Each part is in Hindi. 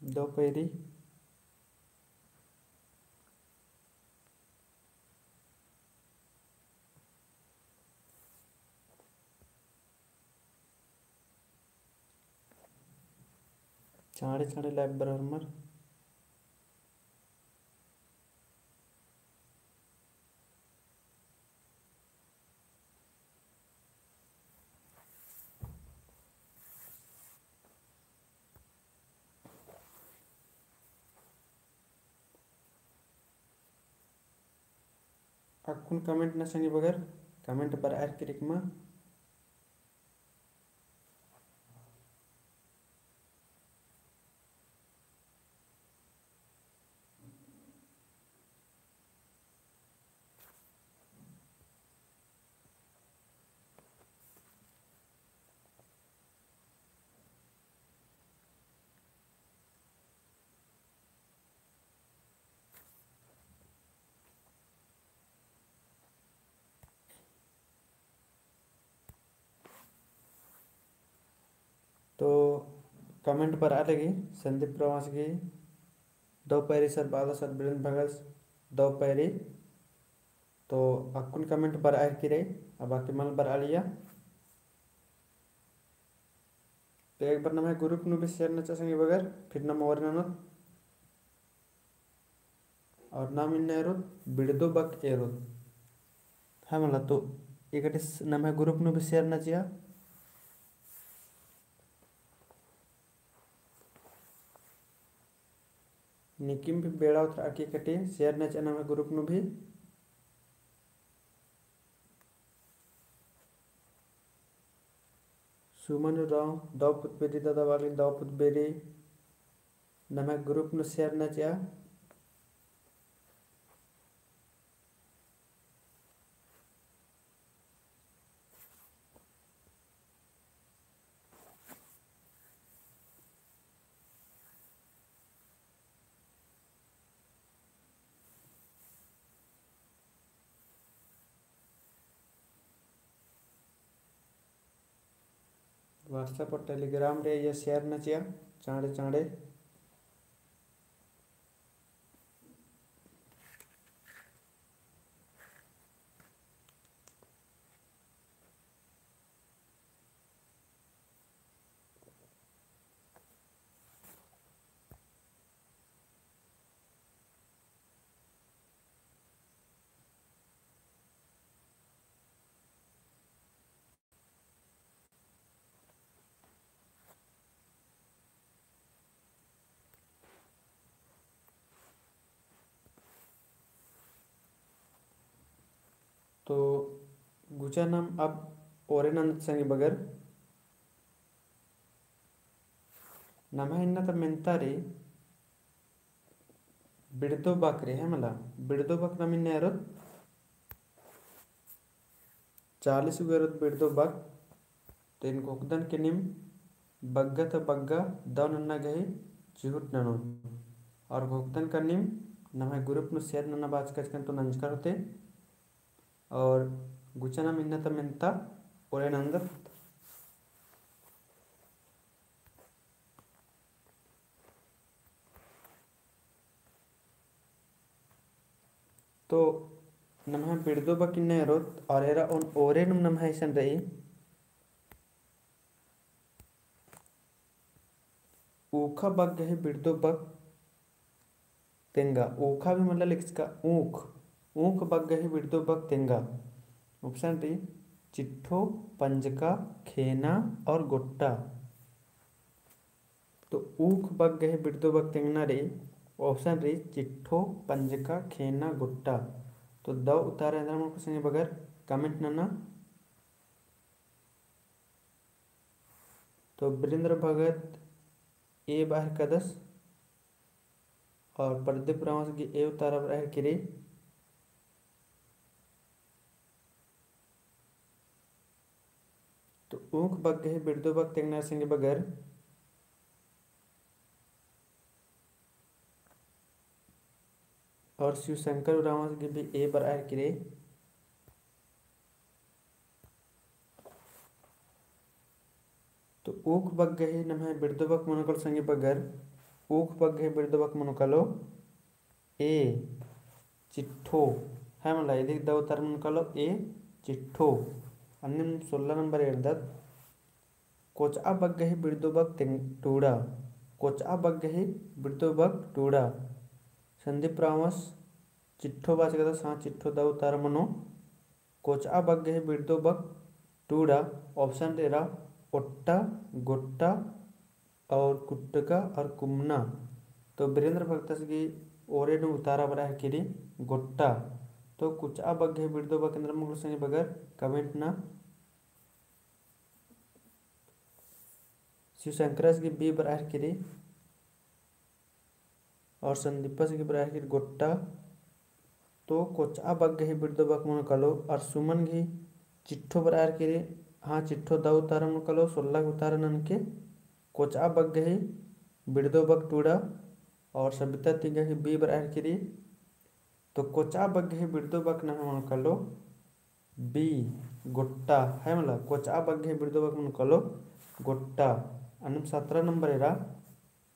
दोपहरी, छाड़े छाड़े लैब बराबर, अक्कुन कमेंट न संगे बगर कमेंट पर एर क्लिक में तो कमेंट पर आ लगी संदीप प्रवास की दोपहरी सर बाला सर वीरेंद्र भगत दोपहरी। तो अक्कुन कमेंट पर आर की रही अब बाकी मल पर आ लिया। तो एक बार नम ग्रुप नु भी शेयर नचा संगे बगर फिर नम और और नाम इन बिड़दो बक एरो हाँ मला तो एक नम ग्रुप नु भी शेयर नचिया निकिम भी बेड़ा उतर आके कटे शेयर नचा नम ग्रुप नु भी सुमन राव दावपुत बेरी दादा वाली दावपुत बेरी नम ग्रुप नु शेयर नचा व्हाट्सएप और टेलीग्राम रे ये शेयर नचिया चाँडे चाँडे। तो गुचा नाम अब ओरेनंद संगे बगर नम इन्ना तो मेंतारी बिड़दो बकरे है मला बिड़दो बक नम इन्ना एरो 40 एरो बिड़दो बक तो इनको उकदन के निम बग्गा तो बग्गा दो नन्ना गए चिहुट ननो और भुगतन का निम नम ग्रुप नु शेयर नन्ना बाज कचकन तो नंजकर होते और गुचना मिन्नत मिन्ता ओरेनंद। तो नमः बिड़दो बकिन्ने रोत और एरा उन ओरेनुम नमः ऐसन रही ऊखा बग गए बिड़दो बग तेंगा ऊखा भी मतलब लिखा ऊख ऊख बग गए बिड़दो बग तेंगा ऑप्शन डी चिट्ठो पंजका खेना और गुट्टा। तो ऊख बग गए बिड़दो बग तेंगना रे ऑप्शन डी चिट्ठो पंजका खेना गुट्टा। तो दो उतारे अंदर संगे बगैर कमेंट नना। तो वीरेंद्र भगत ए बाहर कदस और प्रदीप रावस की ए उतारा बाहर किरे तो ऊख बग गए बिड़दो बग तेंगना संगे बगैर और शिवशंकर रावस की भी ए बाहर किरे तो ऊख बग गए नम बिड़दो बग मनोकल संगे बगैर ऊख बग्गे बिर्दोबक मनुकलो ए चिट्ठो है मला इदिक दव उतार मनुकलो ए चिट्ठो अन्य 16 नंबर इर्दत कोचा बग्गे बिर्दोबक टूड़ा कोचा बग्गे बिर्दोबक टूड़ा संधि प्रावस चिट्ठो बाच गदा सा चिट्ठो दव उतार मनो कोचा बग्गे बिर्दोबक टूड़ा ऑप्शन तेरा ओट्टा गोट्टा और कुट्टका और कुमना। तो वीरेंद्र भक्त की ओरे ने उतारा बरा है किरी गोट्टा। तो कुछ बग्गे बिर्दो केंद्र मुगल संगे बगर कमेंट ना शिवशंकरस की बी बरा है किरी और संदीपस की बरा है किरी गोट्टा। तो कुछ बग्गे बिर्दो मन कलो और सुमन घी चिट्ठो बरा है किरी हाँ चिट्ठो द उतारा मन कलो 16 उतारा नन के कोचा बग्गे बिर्दो बक टूड़ा और सबिता तिगा की बी बराबर किरी। तो कोचा बग्गे बिर्दो बक ना मन कलो बी गोट्टा है मतलब कोचा बग्गे बिर्दो बक मन कलो गोट्टा। अन्य 17 नंबर एरा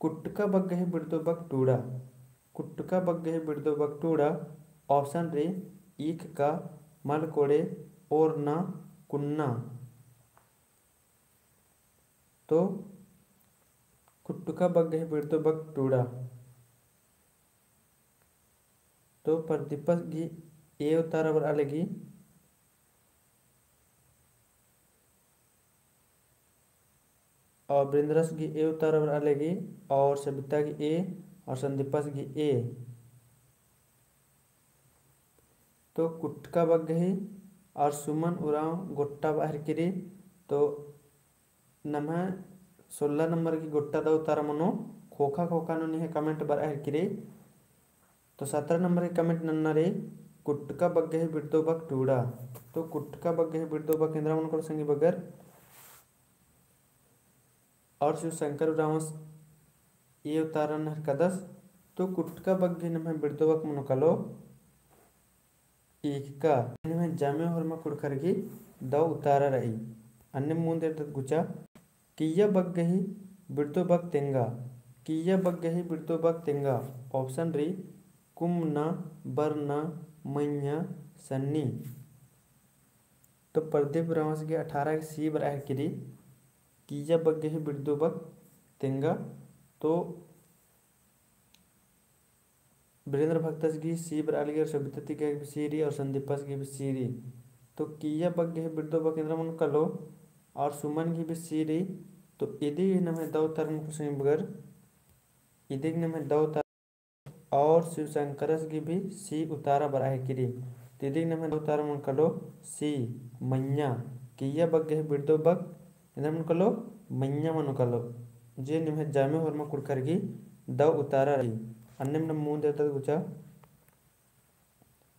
कुट्टका बग्गे बिर्दो बक टूड़ा कुट्टका बग्गे बिर्दो बक टूड़ा ऑप्शन रे ईख का मल कोड़े और ना कुन्ना। तो कुट्टका बग्गे बिर्दो बक टूड़ा। तो प्रदीपक की ए उतारा बर आलेगी और वृंद्रस की ए उतारा बर आलेगी और सबिता की ए और संदीपस की ए। तो कुटका बग गई और सुमन उराव गोट्टा बाहर किरी। तो नम्हा 16 नंबर की गोट्टा दा उतारा मनो खोखा खोखा नो नहीं कमेंट बाहर किरी। तो 17 नंबर के कमेंट नन्ना रे कुटका बग्गे बिर्दो बक टूड़ा। तो कुटका बग्गे बिर्दो बक केंद्र मन को संगी बगर और शिव शंकर रामस ये उतारन हर कदस। तो कुटका बग्गे नम्हा बिर्दो बक मनो कलो एक का में जामे और में कुड़कर की द उतारा रही अन्य मुंह देर तक गुचा किया बग्गे बिर्दो बक तेंगा किया बग्गे बिर्दो बक तेंगा ऑप्शन री कुमना बरना मैया सन्नी। तो प्रदीप रावस के 18 की सी बराह किरी किया बग्गे बिर्दो बक तेंगा। तो वीरेंद्र भक्तस की सी बराली और सबिता की सीरी और संदीपस की भी सीरी। तो किया बग्गे बिर्दो बक केंद्र मन कलो और सुमन की भी सीरी। तो इदी नमे दो तरम कुछ बगर इदी नमे दो तर और शिव शंकरस की भी सी उतारा बराह किरी। तिदिक नमे दो उतारा मन कलो सी मैया किया बग्गे बिर्दो बक केंद्र मन कलो मैया मन कलो जे निमे जामे और में कुड़कर की द उतारा रही अन्य में मुंह देता गुचा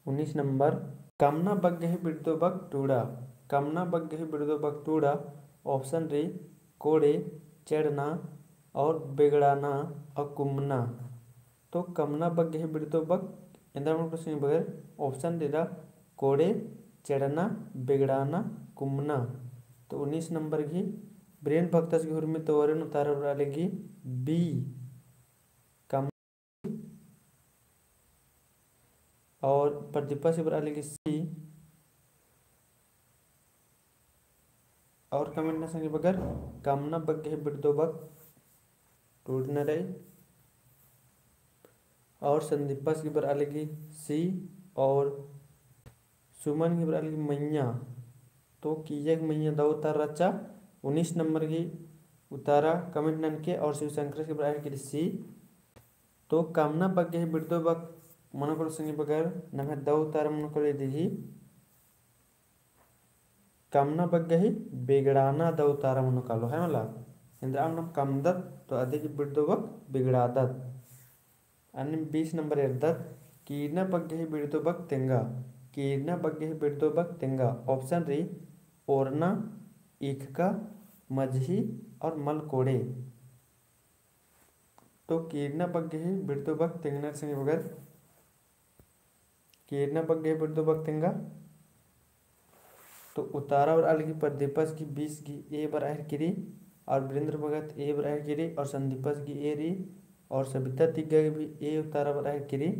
19 नंबर कामना बग्गे बिर्दो बक टूड़ा कामना बग्गे बिर्दो बक टूड़ा ऑप्शन रे कोड़े चढ़ना और बिगड़ाना और कुमना। तो कामना बग्गे बिर्दो बक इंद्र प्रश्न बगैर ऑप्शन दे रहा कोड़े चढ़ना बिगड़ाना कुमना। तो 19 नंबर की ब्रेन भक्तस की में तो वरन उतारा डालेगी बी और प्रदीपा से बरा लेगी सी और कमेंट न संगे बगर कामना बग्गे बिर्दो बक टूट न रहे और संदीपा की बरा लेगी सी और सुमन की बरा लेगी मैया। तो कीजिए मैया दो उतार रचा 19 नंबर की उतारा कमेंट नन के और शिव शंकर की बरा की सी। तो कामना बग्गे बिर्दो बक मन को संगे बगर नमे द उतार मन को ले दी कामना बग्गे बिगड़ाना द उतारा मन कालो है मला इंद्र नम कमदत तो अधिक बिर्दो बक बिगड़ादत। अन्य 20 नंबर इर्दत कीर्ना बग्गे बिर्दो बक तेंगा कीर्ना बग्गे बिर्दो बक तेंगा ऑप्शन री ओरना ईखका मझही और मलकोड़े। तो कीर्ना बग्गे बिर्दो बक तेंगना संगे बगर कीर्ना बग्गे बिर्दो बक तेंगा। तो उतारा और अलगी प्रदीपस की 20 की ए बराह किरी और वीरेंद्र भगत ए बराह किरी और संदीपस की ए री और सबिता तिग्गा भी ए उतारा बराह किरी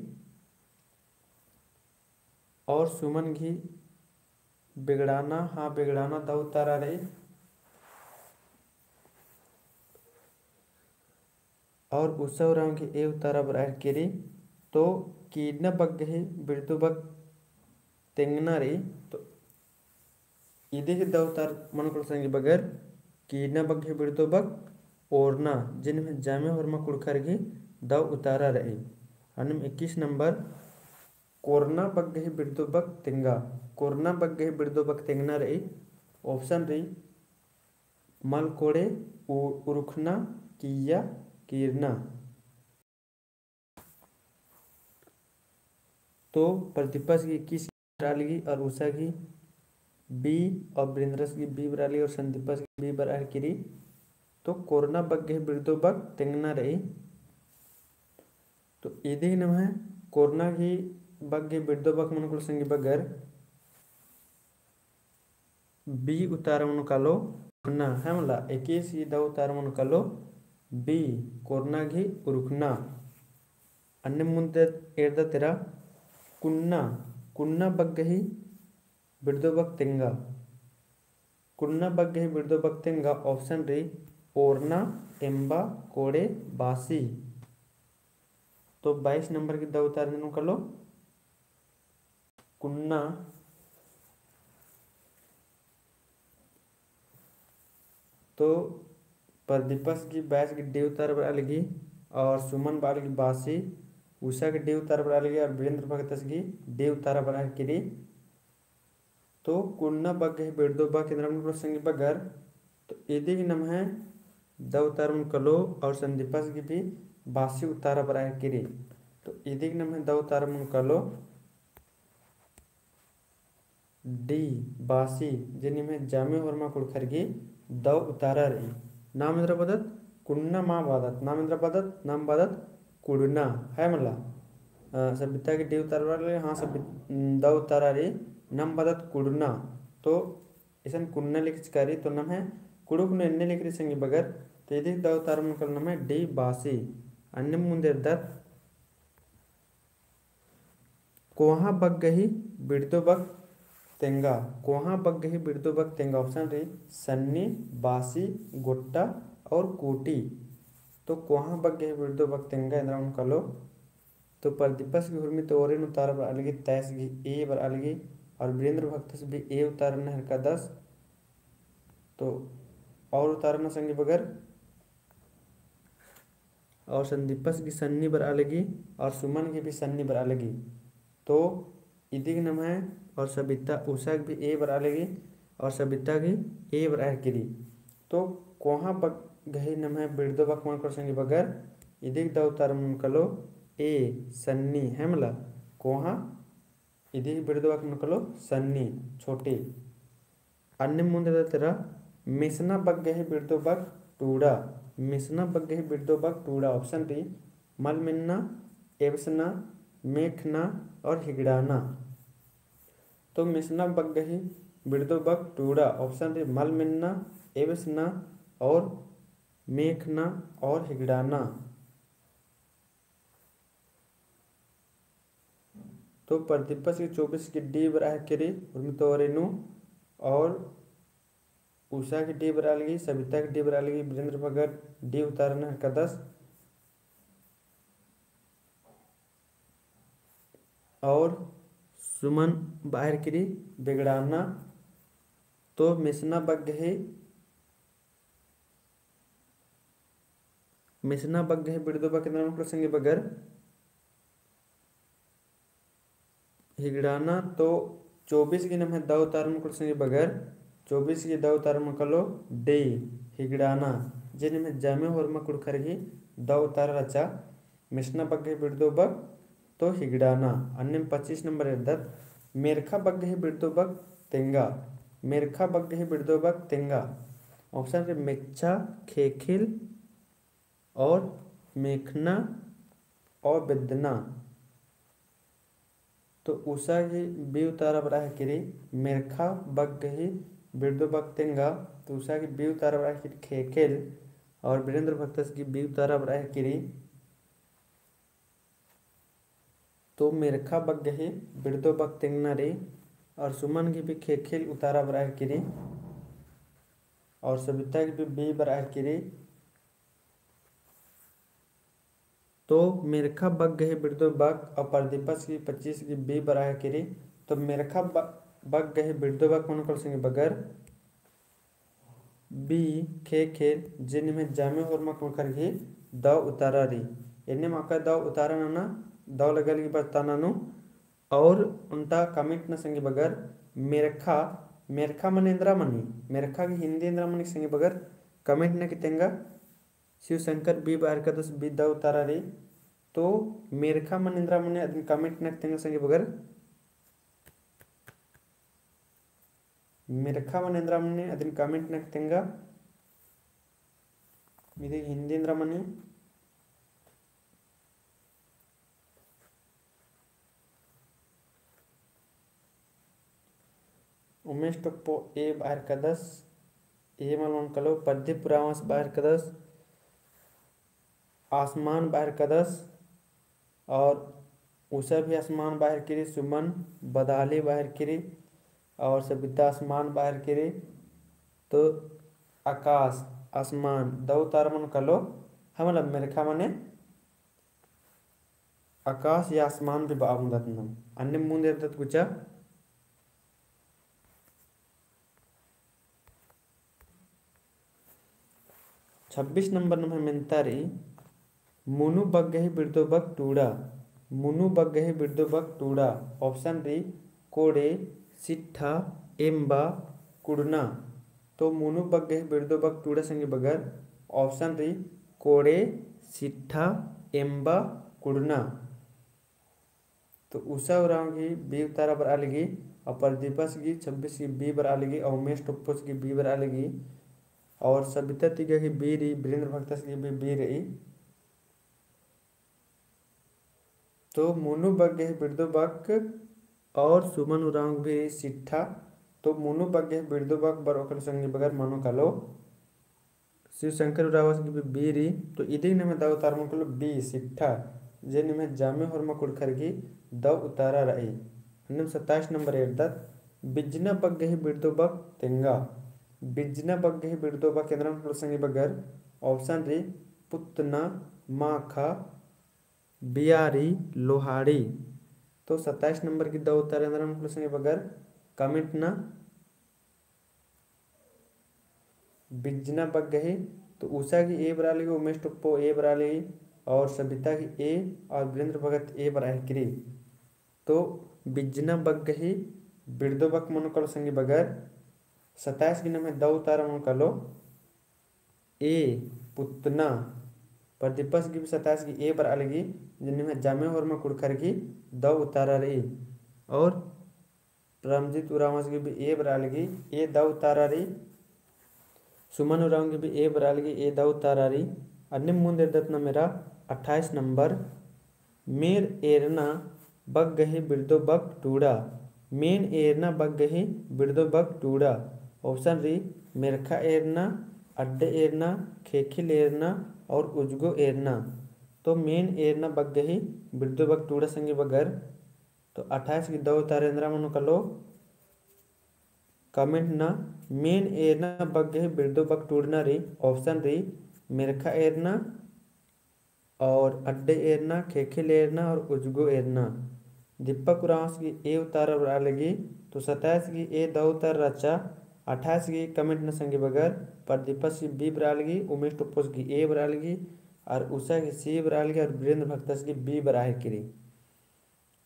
और सुमन घी बिगड़ाना हाँ बिगड़ाना द उतारा रही और उसव राम की ए उतारा बराह किरी तो कीडना बग ही बिड़दु बग तेंगना रही तो इधे द उतार मन को संगी बगर कीडना बग ही बिड़दु बग ओरना जिनमें जामे होरमा कुड़खर की द उतारा रही। अनम 21 नंबर कोरना बग ही बिड़दु बग तेंगा कोरना बग ही बिड़दु बग तेंगना रही ऑप्शन रही मल कोड़े उरुखना किया कीरना। तो प्रतिपक्ष की 21 डालेगी और उषा की बी और वीरेंद्रस की बी बराली और संदीपस की बी बराह किरी तो कोरोना बग गए बिरदो बग तेंगना रही तो इधे नम है कोरोना की बग गए बिरदो बग मन को संगी बगर बी उतार मन कालो रुखना है मला 21 द उतार मन कालो बी कोरोना घी रुखना अन्य मुंदे एर्दा तेरा कुन्ना कुन्ना बग गई बिरदो बग तेंगा कुन्ना बग गई बिरदो बग तेंगा ऑप्शन रही ओरना एम्बा कोड़े बासी। तो 22 नंबर की द उतार देनु कर लो कुन्ना तो प्रदीपस की 22 की डी उतार बना लगी और सुमन बाल की बासी उषा की डी उतार बना लगी और वीरेंद्र भगत की डी उतारा बना गिरी तो कुन्ना बग गए बिरदो बग केंद्र संगी बगर तो यदि की नम है द उतार कलो और संदीपस की भी बासी उतारा बना गिरी तो यदि की नम है द उतार कलो डी बासी जिन्हें में जामे वर्मा कुड़खर की द उतारा रही नामेंद्र पदत कुन्ना माँ बादत नामेंद्र पदत नाम बादत कुड़ना है मला सभ्यता की डी उतार रही हाँ सब द उतारा रही नम बदत कुड़ना तो ऐसा कुन्ना लिख चिकारी तो नम है कुड़ुक ने अन्य लिख रही संगी बगर तो यदि द उतार मन कल नम है डी बासी अन्य मुंदे दत कोहा बग गही बिड़दो बग तेंगा कोहा बग गही बिड़दो बग तेंगा ऑप्शन रही सन्नी बासी गोट्टा और कूटी तो कोहा बग गही बिड़दो बग तेंगा इंद्रा उन कलो तो प्रदीपस की हुर्मी तो ओरेन उतार बर अलगी तैस की ए बर अलगी और वीरेंद्र भक्त से भी ए उतारना है का 10 तो और उतारना संगी बगर और संदीपस की सन्नी बर अलगी और सुमन की भी सन्नी बर अलगी तो इदी नम है और सबिता उषा की भी ए बर अलगी और सबिता की ए बर गिरी तो कोहा बग गही नम है बिड़दो बक मन कर संगी बगर इदी द उतार मन कलो ए सन्नी है मला कोहा इधी बिड़दो बक मन कलो सन्नी छोटी अन्य मुंदे तेरा मिसना बग गही बिड़दो बक टूड़ा मिसना बग गही बिड़दो बक टूड़ा ऑप्शन डी मल मिन्ना एवसना मेखना और हिगड़ाना तो मिसना बग गही बिड़दो बक टूड़ा ऑप्शन डी मल मिन्ना एवसना और मेखना और हिगड़ाना तो प्रदीपस की 24 की डी बराह करी उर्मितोरेनु और उषा की डी बरा लगी सबिता की डी बरा लगी वीरेंद्र भगत डी उतारना है का 10 और सुमन बाहर करी बिगड़ाना तो मिसना बग गए मिसना बग गए बिड़दो बग के संगे बगर हिगड़ाना तो 24 की नम है द उतार में संगे बगर 24 की द उतार में कलो डे हिगड़ाना जिनमें जामे होरमा कुड़खर की द उतार रचा मिसना बग गए बिड़दो बग तो हिगड़ाना अन्य 25 नंबर दत्त मेरखा बग गए बिड़दो बग तेंगा मेरखा बग गए बिड़दो बग तेंगा ऑप्शन है मेच्छा खेखिल और मेखना और बेदना तो उषा की बी उतारा बराह किरी मेरखा बग गही बिड़दो बग तेंगा तो उषा की बी उतारा बराह किरी खेखेल और वीरेंद्र भक्त की बी उतारा बराह किरी तो मेरखा बग्गहे बिड़दो बग तेंगना रे और सुमन की भी खेखेल उतारा बराह किरी और सविता की भी बी बराह किरी। तो मेरखा बग गहे बिड़दो बग और प्रदीपस की 25 की बी बराह किरी। तो मेरखा बग गहे बिड़दो बग मन कर संगे बगर बी खेखेल जिन में जामे और मक करगी द उतारा री एने मका द उतारा ना द लगल की बताना नु और उनटा कमिट न संगे बगर मेरखा मेरखा मन इंद्रा मनी मेरखा की हिंदी इंद्रा मनी संगे बगर कमिट न कितेंगा शिव शंकर बी बार का 10 बी द उतारा रे। तो मेरखा मन इंद्रा मनी अदन कमिट न कितेंगा संगे बगर मेरखा मन इंद्रा मनी अदन कमिट न कितेंगा ఇది హిందీ ఇంద్రమణి उमेश टोप्पो ए बाहर का 10 ए मलवन कलो पद्य पुरावास बाहर का 10 आसमान बाहर का 10 और उषा भी आसमान बाहर किरी सुमन बदाली बाहर किरी और सबिता आसमान बाहर किरी। तो आकाश आसमान दो तार मन कलो हमला मेरखा मने आकाश या आसमान भी बामुदतनम अन्य मुंदे दत कुचा 26 नंबर नम्बर मेंतारी मुनु बग्गही बिड़दो बग टूड़ा मुनु बग्गही बिड़दो बग टूड़ा ऑप्शन री कोड़े सिट्ठा एम्बा कुड़ना। तो मुनु बग्गही बिड़दो बग टूड़ा संगे बगर ऑप्शन री कोड़े सिट्ठा एम्बा कुड़ना। तो उषा उराव की बी उतारा पर आलेगी और प्रदीपस की 26 की बी पर आलेगी और उमेश टोप्पोस की बी पर आलेगी और सबिता तिगा की बी रही वीरेंद्र भक्तस की भी बी रही। तो मुनु बग गए बिड़दो बग और सुमन उराव भी सिट्ठा। तो मुनु बग गए बिड़दो बग बरोकल संगे बगर मनो कालो शिव शंकर उरावस की भी बी रही। तो इदी ने में द उतार मन कलो बी सिट्ठा जे ने में जामे और मकुड़ खरगी द उतारा रही। 27 नंबर एर्दत बिजना बग गए बिड़दो बग तेंगा बिजना बग गए बिड़दो बग केंद्र संगे बगर ऑप्शन री पुतना माखा बियारी लोहाड़ी। तो 27 नंबर की द उतार अंदर संगे बगर कमेंट ना बिजना बग गई। तो उषा की ए बरा लेगी उमेश टोप्पो ए बरा लेगी और सबिता की ए और वीरेंद्र भगत ए बरा करी। तो बिजना बग गई बिड़दो बग मन कलो संगे बगर 27 की नाम है द उतारा मन कलो ए पुतना प्रदीपस की भी 27 की ए बरा लेगी जिनमें जामे और में कुड़खर की द उतारा रही और रमजीत उरावस की भी ए बरा लेगी ए द उतारा रही सुमन उराव की भी ए बरा लेगी ए द उतारा रही। अन्य मुंदे दत्ना मेरा 28 नंबर मेर एरना बग गही बिड़दो बग टूड़ा मेन एरना बग गही बिड़दो बग टूड़ा। ऑप्शन री मेरखा एरना अड्डे एरना खेखिल एरना और उजगो एरना। तो मेन एरना बग गही बिड़दो बग टूड़ा संगे बगर। तो 28 की दो तारेंद्रा मनो कलो कमेंट ना मेन एरना बग गही बिड़दो बग टूड़ना री ऑप्शन री मेरखा एरना और अड्डे एरना खेखिल एरना और उजगो एरना। दीपक उरावस की ए उतार बरा लगी। तो 27 की ए द उतार रचा 28 की कमेंट न संगे बगर प्रदीपस की बी बरा लगी उमेश टोप्पोस की ए बरा लगी और उषा की सी बरा लगी और वीरेंद्र भक्तस की बी बरा करी।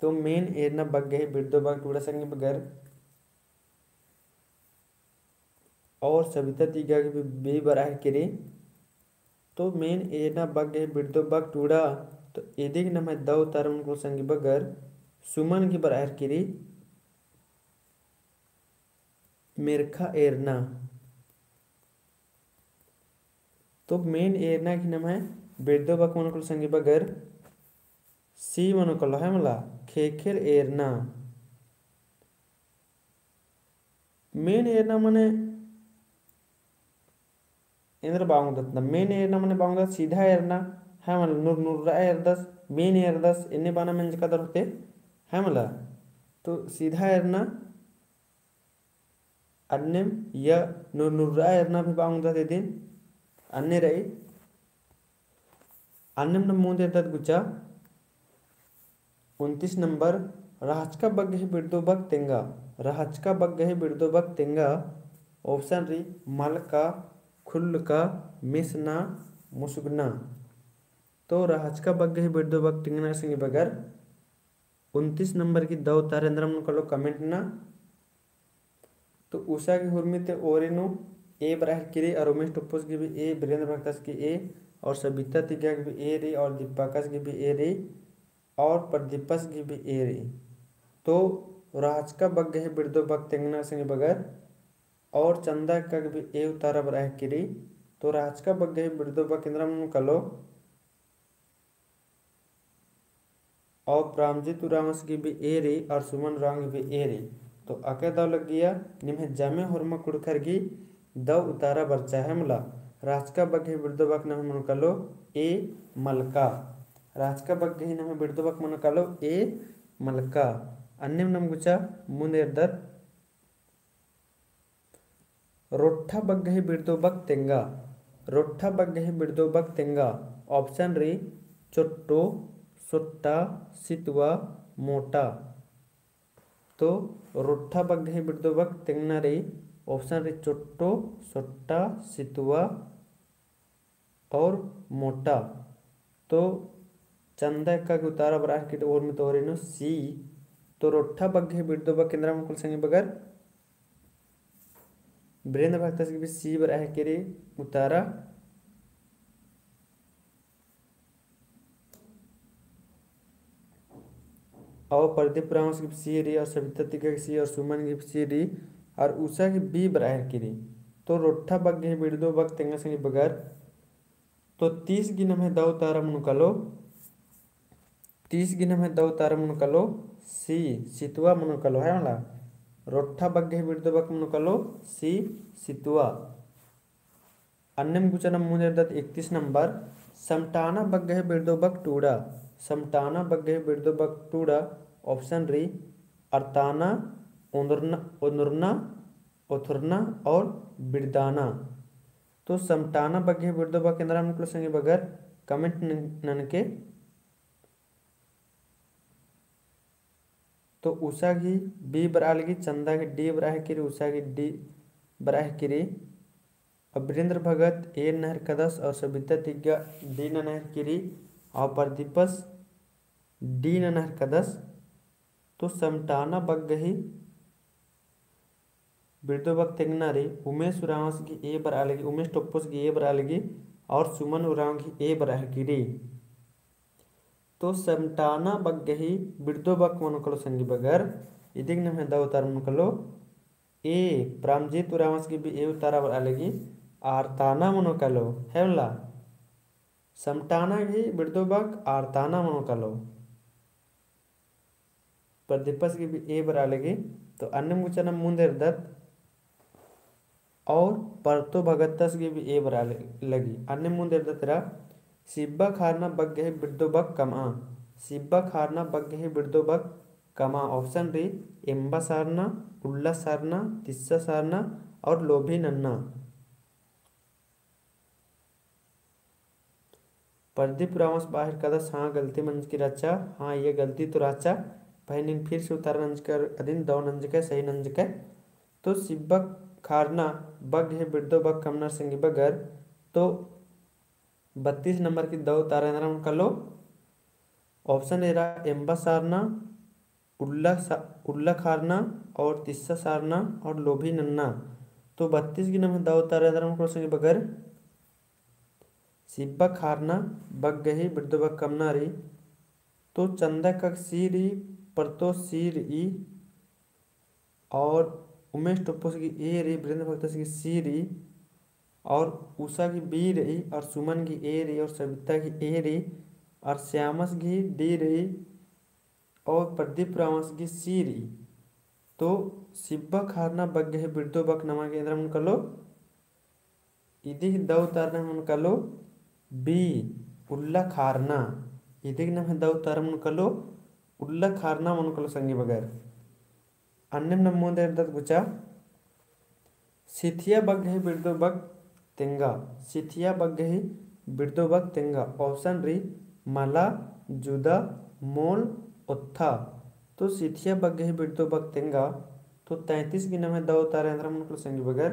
तो मेन एरना बग गई बिड़दो बग टूड़ा संगे बगर और सविता तिगा की भी बी बरा करी। तो मेन एरना बग गई बिड़दो बग टूड़ा। तो एदिक नाम है द उतार उनको संगे बगर सुमन की बराह करी मेरखा एरना। तो मेन एरना की नाम है बिड़दो बग मन संगे बगर सी मन कलो है मला खेखेल एरना। मेन एरना मने इंद्र बांगदत्त मेन एरना मने बांगदत्त सीधा एरना है मला नूर नूर एरदस मीन एरदस इन्नी बाना में कदर होते है मला तो सीधा एरना अन्यम या नुर्रा एरना भी बांगदा दे दिन अन्य रही अन्यम न मूंदे दत गुचा 29 नंबर राहचका बग्गे बिड़दो बग तेंगा राहचका बग्गे बिड़दो बग तेंगा ऑप्शन री मलका खुल्लका मिसना मुसुगना तो राहचका बग्गे बिड़दो बग तेंगना सिंह बगर 29 नंबर की दो तारेंद्र मन कलो कमेंट ना तो उषा की हुर्मित ओरेनु ए बराह किरी और उमेश टुप्पोस की भी ए वीरेंद्र भक्तस की ए और सबिता तिग्गा की भी ए रही और दीपाकस की भी ए रही और प्रदीपस की भी ए रही तो राहचका बग्गे है बिड़दो बग तेंगना सिंह बगर और चंदा का भी ए उतारा बराह किरी तो राहचका बग्गे है बिड़दो बग केंद्र मन कलो और प्रामजीत उरामस की भी ए रही और सुमन रांग भी ए रही तो अके दाव लग गया निम्हे जमे हुर्मा कुड़खर की दव उतारा बर्चा है मला राजका बग्गे बिड़दो बग नम मन कलो ए मलका राजका बग्गे नम बिड़दो बग मन कलो ए मलका अन्य नम गुचा मुनेरदर रोठा बग्गे बिड़दो बग तेंगा रोठा बग्गे बिड़दो बग तेंगा ऑप्शन री चोट्टो सुट्टा सितुआ मोटा तो रोठा बग्गे बिड़दो बग तेंगना रे ऑप्शन रे चोट्टो सुट्टा सितुआ और मोटा तो चंदा का उतारा बराह की और में तो रेनो सी तो रोठा बग्गे बिड़दो बग केंद्र में कुल संगे बगर वीरेंद्र भक्त की भी सी बराह के रे उतारा और प्रदीप रावस की सी रही और सविता तिग्गा की सी और सुमन की सी रही और उषा की बी बराह की रही तो रोठा बग्गे बिड़दो बग तेंगा संगे बगर तो 30 गिनम है दो तारा मुनकलो 30 गिनम है दो तारा मुनकलो सी सितुआ मुनकलो है वाला रोठा बग्गे बिड़दो बग मुनकलो सी सितुआ अन्यम गुचनम मुझे 31 नंबर समटाना बग्गे बिड़दो बग टूड़ा समटाना बग्गे बिड़दो बग टूड़ा ऑप्शन री अर्ताना उनुरना उथुरना और बिड़दाना तो समटाना बग्गे बिड़दो बग केंद्र में कुल संगे बगर कमेंट ननके तो उषा की बी बराह लगी चंदा की डी बराह की उषा की डी बराह की वीरेंद्र भगत ए नहर कदस और सबिता तिग्गा डी नहर किरी और प्रदीपस डी नहर कदस तो समटाना बग गही बिड़दो बग तेंगना रे उमेश उरावस की ए बराह लगी उमेश टोप्पोस की ए बराह लगी और सुमन उराव की ए बराह किरी तो समटाना बग गही बिड़दो बग मन कलो संगी बगर इदिग नम है दो उतार मन कलो ए प्रामजीत उरावस की भी ए उतारा बराह लगी आरताना मनो कलो है वाला समटाना घी बिड़दो बग आरताना मनो कलो प्रदीपस की भी ए बरा लगी तो अन्य मुचना मुंदेर दत्त और परतो भगतस की भी ए बरा लगी अन्य मुंदेर दत्त रा सिब्बा खारना बग गए बिड़दो बग कमा सिब्बा खारना बग गए बिड़दो बग कमा ऑप्शन री एम्बा सारना उल्ला सारना तिस्सा सारना और लोभी नन्ना प्रदीप रावस बाहर कदस हाँ गलती मंज की रचा हाँ ये गलती तो राचा भाई फिर से उतार नंज कर अधीन दो नंज के सही नंज के तो सिब्बक खारना बग है बिड़दो बग कमनर सिंह बगर तो 32 नंबर की दो तारा कर लो ऑप्शन ए रहा एम्बा सारना उल्ला खारना और तिस्सा सारना और लोभी नन्ना तो 32 की नंबर दो तारा कर सिंह बगर सिब्बा खारना बग गही बिड़दो बग कमनारी तो चंदा का सी री परतो सी री और उमेश टोप्पोस की ए री वीरेंद्र भक्त की सी री और उषा की बी रही और सुमन की ए रही और सविता की ए रही और श्यामस की डी रही और प्रदीप रावस की सी रही तो सिब्बा खारना बग गहे बिड़दो बग नमा केंद्र मन कलो इदी दो तारना मन कलो बी उल्ला खारना इदिग नम दव तारम कलो उल्ला खारना मन कलो संगी बगर अन्यम नम ಮುಂದೆ ಇರ್ದದ ಗುಚ ಸಿಥಿಯ ಬಗ್ಗೆ ಬಿಡ್ದೋ ಬಗ್ ತೆಂಗ ಸಿಥಿಯ ಬಗ್ಗೆ ಬಿಡ್ದೋ ಬಗ್ ತೆಂಗ ऑप्शन री मला जुदा मोल उत्था तो सिथिया बग्गे बिड़दो बग तेंगा तो 33 की नमे दो तारे अंदर मन को संगी बगर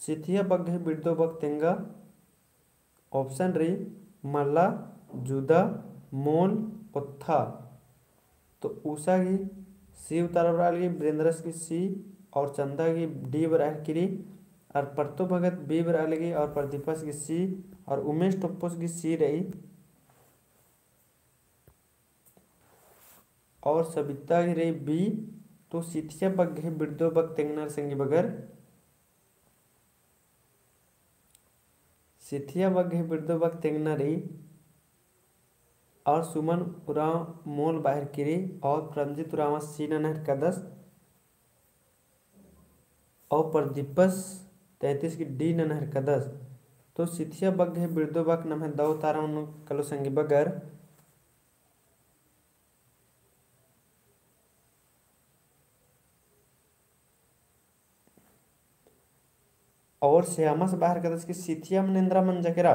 सिथिया बग्गे बिड़दो बग तेंगा ऑप्शन री मला जुदा मोल उत्था तो उषा की सी उतार की ब्रेंद्रस की सी और चंदा की डी बराह की और परतो भगत बी बराह लगी और प्रदीपस की सी और उमेश टोप्पोस की सी रही और सबिता की रही बी तो सिथिया बग्गे बिड़दो बग तेंगनर संगी बगर सिथिया बग्गे बिड़दो बग तेंगना रही और सुमन उराव मोल बाहर किरी और प्रमजित उरावा सीना नहर कदस और प्रदीपस 33 की डी नहर कदस तो सिथिया बग्गे बिड़दो बग नम दो तारा कलो संगी बगर और श्यामा से बाहर कदस की सिथिया मनेन्द्रा मंजकरा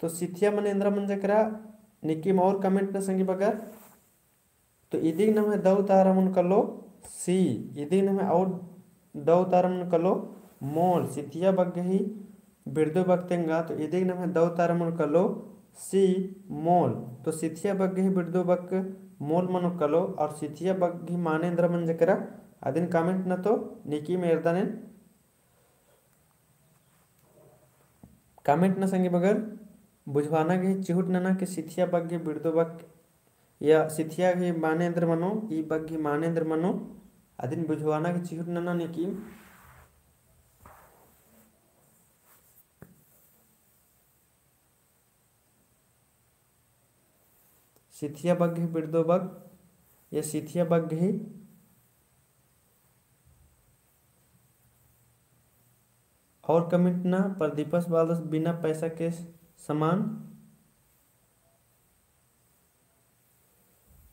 तो सिथिया मनेन्द्रा मंजकरा निकिम और कमेंट न संगी बगर तो इदिग नम दो तारा मन कलो सी इदिग नम और दो तारा मन कलो मोल सिथिया बग्गे ही बिड़दो बगतेंगा तो इदिग नम दो तारा मन कलो सी मोल तो सिथिया बग्गे ही बिड़दो बग मोल मन कलो और सिथिया बग्गे मानेन्द्र मन जकरा अदिन कमेंट न तो निकी मेरदाने कमेंट न संगी बगर बुझवाना के चिहुट नना के सिथिया बग्गे बिड़दो बग या सिथिया के मानेन्द्र मनो ई बग्गे मानेन्द्र मनो अदिन बुझवाना के चिहुट नना ने की सिथिया बग्गे बिड़दो बग या सिथिया बग्गे और कमेंट ना प्रदीपस बालदस बिना पैसा के समान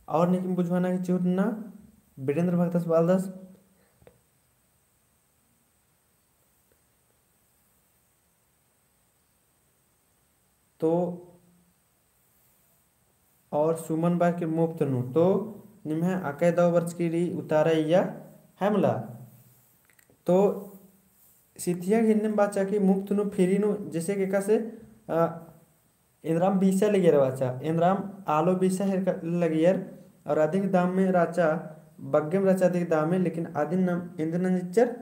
और निकिम बुझवाना की चूट ना बीरेंद्र भक्तस बालदस तो और सुमन बार के मुफ्त नु तो निम्हे आके 2 वर्ष की री उतारा या हमला तो सिथिया हिन्ने बाचा की मुफ्त नु फ्री नु जैसे के कसे इंद्राम बीसा लगे राचा इंद्राम आलो बीसा है लगियर और अधिक दाम में राचा बग्गेम राचा अधिक दाम में लेकिन आदिन नम इंद्रनंजिच्चर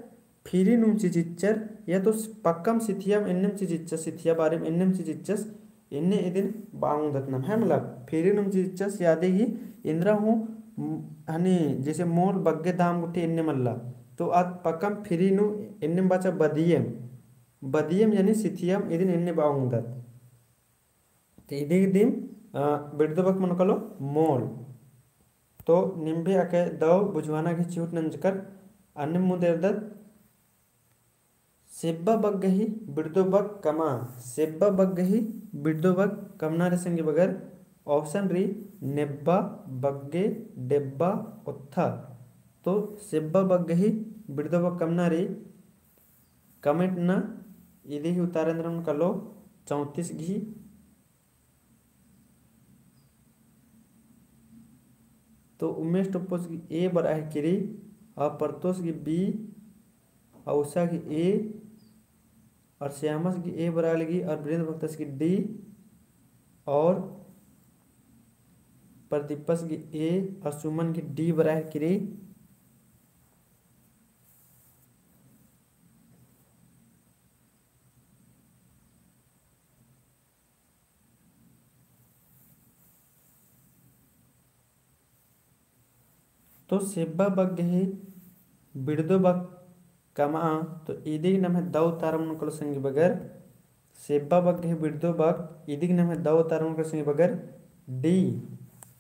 फ्री नुम चिचिच्चर या तो पक्कम सिथियाम इन्नम चिचिच्चर सिथिया बारे में इन्नम चिचिच्चस इन्ने इदिन बांग दत्नम है मतलब फ्री नुम चिचिच्चस यादे ही इंद्रा हूँ हनी जैसे मोल बग्गे दाम गुट्टे इन्ने मल्ला तो आज पक्कम फ्री नु इन्ने बाचा बदियम बदियम यानी सिथियाम इदिन इन्ने बांग दत तो इदिग दिन बिड़दो बक मन कलो मोल तो निम्बे आके दो बुझवाना की चूट नंजकर अन्य मुदेर दत सेब्बा बग्गही बिड़दो बक कमा सेब्बा बग्गही बिड़दो बक कमनारे संगे बगर ऑप्शन री नेब्बा बग्गे डेब्बा उत्था तो सेब्बा बग्गही बिड़दो बक कमनारी कमेंट ना इदी ही उतारेंद्र कलो 34 घी तो उमेश टोप्पोस की ए बराह किरी और परतोष की बी और उषा की ए और श्यामस की ए बराह लगी और वीरेंद्र भक्तस की डी और प्रदीपस की ए और सुमन की डी बराह किरी तो सेब्बा बग्गे ही बिड़दो बग कमा तो इदिग नमे दो तारम कलो संगी बगर सेब्बा बग्गे बिड़दो बग इदिग नमे दो तारम कलो संगी बगर डी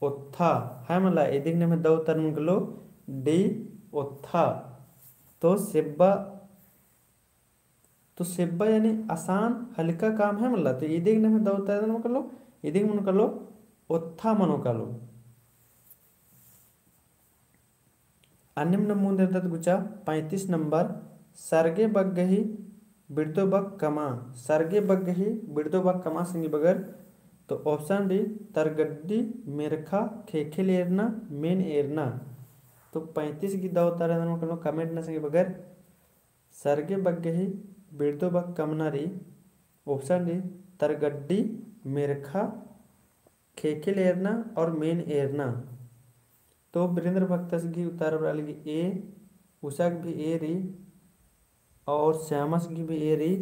उत्था है मला इदिग नमे दो तारम कलो डी उत्था तो सेब्बा तो सेब्बा यानी आसान हल्का काम है मतलब तो इदिग नमे दौता मन कलो इदिग मन कलो ಒತ್ಥ ಮನೋಕಲು अन्य ಮುಂದೆ ಇರ್ತದ ಗುಚ್ಚ 35 नंबर सरगे बग्गही बिड़दो बग कमा सरगे बग्गही बिड़दो बग कमा संगी बगर तो ऑप्शन डी तरगड्डी मेरखा खेखेल एरना मेन एरना तो 35 की दाव तारा कमेंट ना संगी बगर सरगे बग्गही बिड़दो बग कमनारी ऑप्शन डी तरगड्डी मेरखा खेखेल एरना और मेन एरना तो वीरेंद्र भक्तस की उत्तर बराली ए उषाक भी ए रही और श्यामस की भी ए रही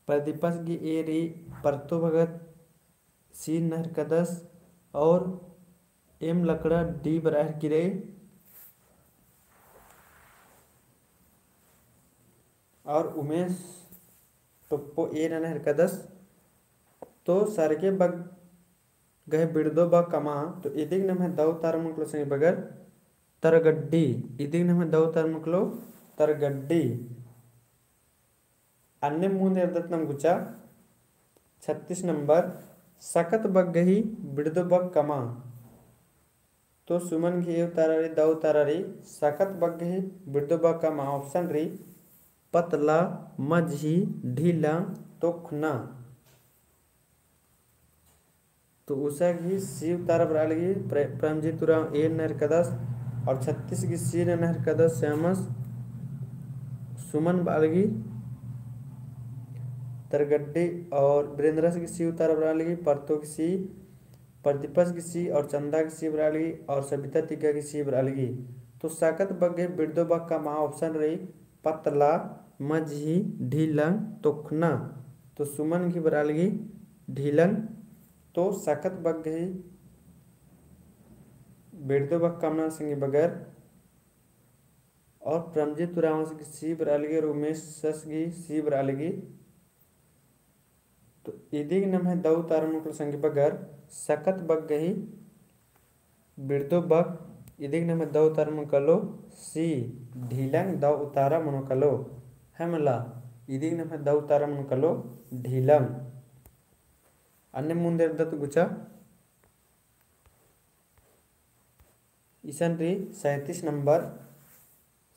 प्रदीपस की ए रही परतो भगत सी नहर कदस और एम लकड़ा डी बराह की रही और उमेश टप्पो ए नहर कदस तो सरगे बग गए बिड़दो बा कमा तो इदिग नमे दव तार मुकलो संगे बगर तरगड्डी इदिग नमे दव तार मुकलो तरगड्डी अन्य मुंदे अर्दत नम गुचा 36 नंबर सकत बग गही बिड़दो बग कमा तो सुमन घी तारारी दव तारारी सकत बग गही बिड़दो बग कमा ऑप्शन री पतला मझी ढीला तोखना तो उषा की सी तारा बरालगी प्रमजीत उराव ए नहर कदस और 36 की सी नहर कदस श्यामस सुमन बालगी तरगड्डी और वीरेंद्रस की सी तारा बरालगी परतो की सी प्रदीपस की सी और चंदा की सी बरालगी और सबिता तिग्गा की सी बरालगी तो साकत बग्गे बिड़दो बग का माँ ऑप्शन रही पतला मझी ढीलंग तोखना तो सुमन की बरालगी ढीलंग तो सकत बग गई बिड़दो बग कामना सिंह बगर और प्रमजीत रावण की सी बरालगी और उमेश सस की सी बरालगी तो इदिग नम है दव तार मुकल संग बगर सकत बग गई बिड़दो बग इदिग नम है दव तार मुकलो सी ढीलंग दव उतारा मनोकलो है मला इदिग नम है दव तारा मनोकलो ढीलंग अन्य मुंदे दत्त गुचा ईसन री 37 नंबर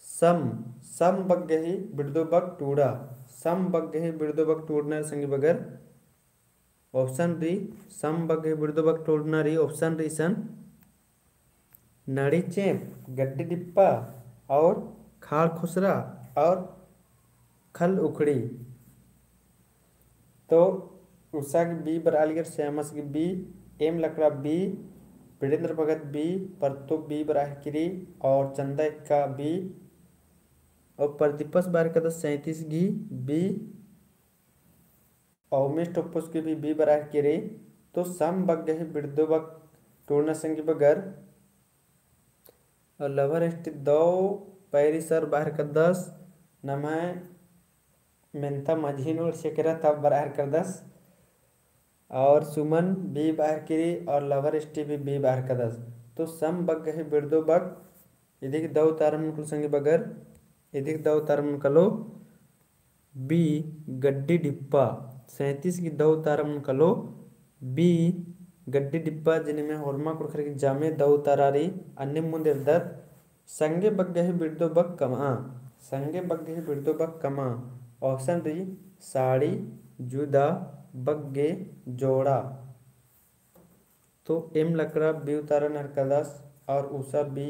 सम सम बग गही बिड़दो बग टूड़ा सम बग गही बिड़दो बग टूड़ना संगी बगर ऑप्शन री सम बग गही बिड़दो बग टूड़ना री ऑप्शन री सन नड़ी चेप गड्डी डिप्पा और खाड़ खुसरा और खल उखड़ी तो उषा की बी बरालगर श्यामस की B M Lakra B Virendra भगत बी परतो बी बराहगिरी और चंदा का बी और प्रदीपस बार का 37 की बी और उमेश टोपस की भी बी बराहगिरी तो सम बग गए बिड़दो बग टूर्ना संग बगर और लवर एस्ट दो पैरी सर बाहर का 10 नमः मेंता मझीन और शेकरा तब बराहर कर 10 और सुमन बी बाहर किरी और लवर एसटी भी बी बाहर का 10 तो सम बग गए बिड़दो बग इधिक दव तारम कुल संगी बगर इधिक दव तारम कलो बी गड्डी डिप्पा 37 की दव तारम कलो बी गड्डी डिप्पा जिनमें होरमा कुड़खर की जामे दव तारारी अन्य मुंदे दर संगे बग गए बिड़दो बग कमा संगे बग गए बिड़दो बग कमा ऑप्शन री साड़ी जुदा बग्गे जोड़ा तो एम लकड़ा बी उतारा नरकदास और उषा बी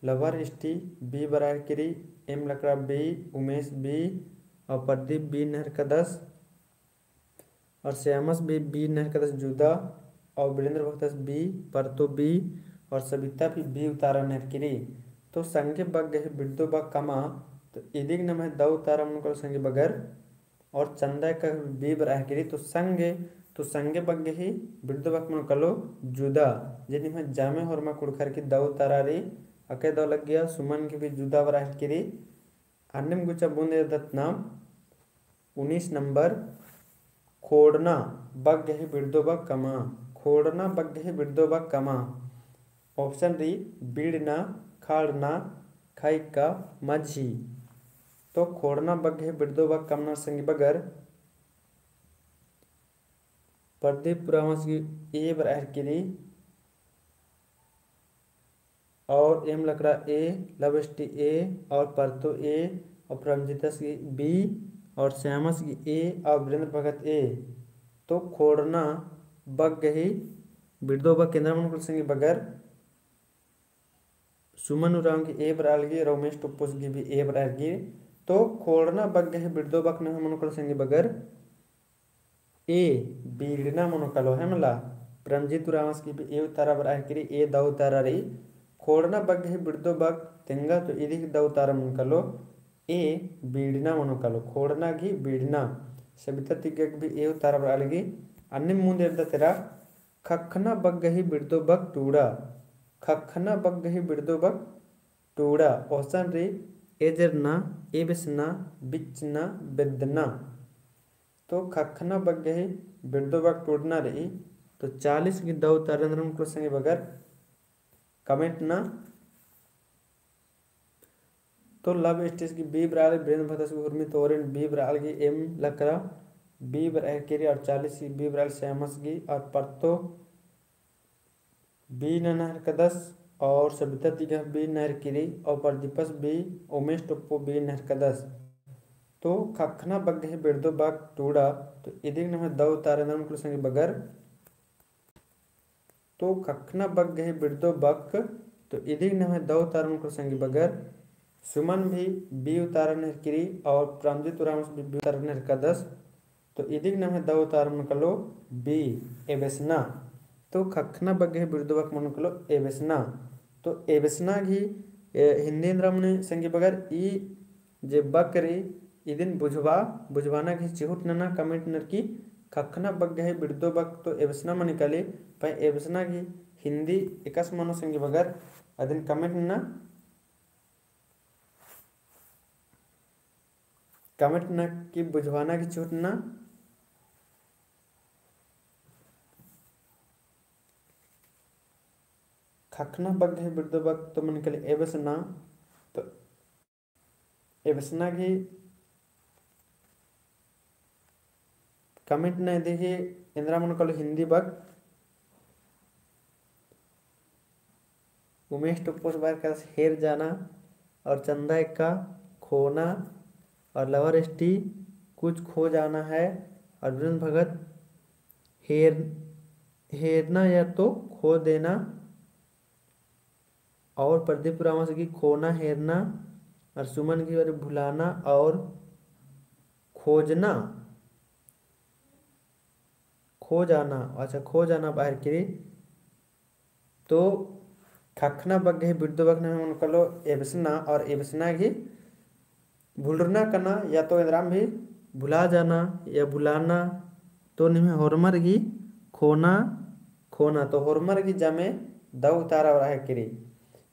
लवर एसटी बी बराहगिरी M Lakra B Umesh B और प्रदीप बी नरकदास और श्यामस बी नरकदास जुदा और वीरेंद्र भक्तस बी परतो बी और सबिता भी बी उतारा नरकिरी तो संगे बग गए बिड़दो बग कमा तो इदिग नम है दव उतारा मुनकर संगे बगर और चंदा का बी बराहगिरी तो संगे बग ही बिड़दो बग मन कलो जुदा जिन में जामे होरमा कुड़खर की दव तारारी अके दव लग गया सुमन की भी जुदा बराहगिरी अन्य गुचा बूंदे दत्त नाम 19 नंबर खोड़ना बग ही बिड़दो बग कमा खोड़ना बग ही बिड़दो बग कमा ऑप्शन री बीड़ना खाड़ना खाई का मझी तो खोड़ना बग्गे बिड़दो बग कमना संगी बगर प्रदीप पुरामस की ए बराहर किरी और एम लकड़ा ए लवष्टि ए और परतो ए और प्रमजितस की बी और श्यामस की ए और वीरेंद्र भगत ए। तो खोड़ना बग गही बिड़दो बग केंद्र मन संगी बगर सुमन उराम की ए बरालगी रमेश टुप्पुस की भी ए बरालगी। तो खोड़ना बग गही बिड़दो बग न मन संगी बगर ए बीड़ना मन कलो है मला प्रमजित उरामस की भी ए उतारा बराह करी ए दाऊ तारा रही खोड़ना बग गही बिड़दो बग तेंगा तो इदी दाऊ तारा मन कलो ए बीड़ना मन कलो खोड़ना की बीड़ना सबिता तिगक भी ए उतारा बरालगी अन्य मुंदे तेरा खखना बग गही बिड़दो बग टूड़ा खखना बग गही बिड़दो बग टूड़ा औसन रे एजरना एबिसना बिचना बेदना। तो खखना बग गही बिड़दो बग टूटना रही। तो 40 की दो तरंद्रम को संगे बगर कमेंट ना। तो लव स्टेज की बी बराल ब्रेन भतस की उर्मी तोरेन बी बराल की एम लकरा बी बराल केरी और 40 की बी बराल श्यामस की और परतो बी नहर कदस और सबिता तिगा बी नहर किरी और प्रदीपस बी उमेश टुप्पो बी नहर कदस। तो खखना बग गही बिड़दो बग टूड़ा तो इदिग नमे दो तारे नाम को संगे बगर तो खखना बग गही बिड़दो बग तो इदिग नमे दो तारे को संगे बगर सुमन भी बी उतारा नहर किरी और प्रमजित उरामस बी उतारा नहर कदस। तो इदिग नमे दो तारे कलो बी एबेसना। तो खखना बग गही बिड़दो बग मन कलो एबेसना। तो एबेसना घी हिंदी ने संगे बगर ई जे बकरी इदिन बुझवाना घी चिहुट नना कमेंट नर की खखना बग गही बिड़दो बग तो एबेसना मन निकाले पर एबेसना घी हिंदी एकस मनो संगे बगर अदिन कमेंट ना कमेंट न की बुझवाना की चिहुट ना। खखना बग गही बिड़दो बग तो मन निकाले एबेसना। तो एबेसना घी कमेंट न देखिए इंदिरा मन कलो हिंदी बग उमेश टुप्पोस बार का हेर जाना और चंदा का खोना और लवर एसटी कुछ खो जाना है और वीरेंद्र भगत हेरना या तो खो देना और प्रदीप रामस की खोना हेरना और सुमन की बारे भुलाना और खोजना खो जाना। अच्छा खो जाना बाहर की। तो खखना बग गही बिड़दो बग ने मन कलो एबसना और एबसना घी भूलना करना या तो इंद्राम भी भुला जाना या भुलाना। तो निमे होरमर घी खोना खोना तो होरमर घी जामे दव उतारा रहा किरी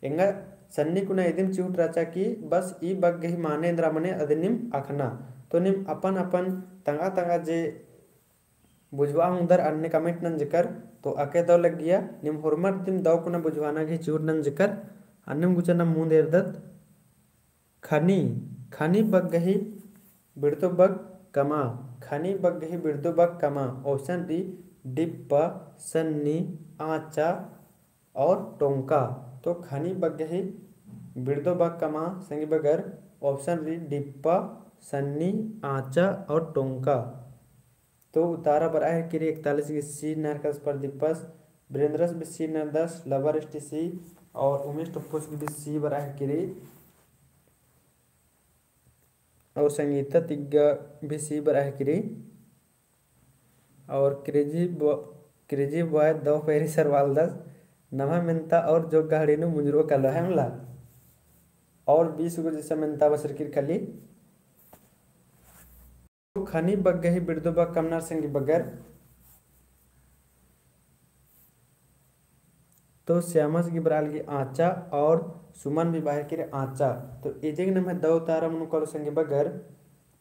इंगा सन्नी कुना इदिम चिहुट राचा की बस ई बग गही माने इंद्रा मने अदिनिम अखना। तो निम अपन अपन तंगा तंगा जे बुझवा उधर अन्य कमेंट नन जिकर तो अके दो लग गया निम होरमर दिम दव कुना बुझवाना घी चिहुट नन जिकर अन्यम गुचना मुंह देरदत खनी खनी बग गही बिड़दो बग कमा खनी बग गही बिड़दो बग कमा ऑप्शन डी डिब्बा सन्नी आचा और टोंका। तो खनी बग गही बिड़दो बग कमा संगी बगर ऑप्शन डी डिब्बा सन्नी आचा और टोंका। तो उतारा बराह किरी 41 की सी नरकस पर दिपस वीरेंद्रस भी सी नर 10 लवर एसटी सी और उमेश टुप्पोस की भी सी बराह किरी और संगीता तिग्गा भी सी बराह किरी और क्रेजी बॉय दो पैरी सरवाल 10 नमा मिनता और जो गाड़ी नु मुजरो कलो है हमला और 20 को जैसा मिनता बसर की खली। तो खनी बग गही बिड़दो बग कमनार संगी बगर तो श्यामस की बराल की आचा और सुमन भी बाहर की आचा। तो इदिग नमे दो तारा मन कलो संगी बगर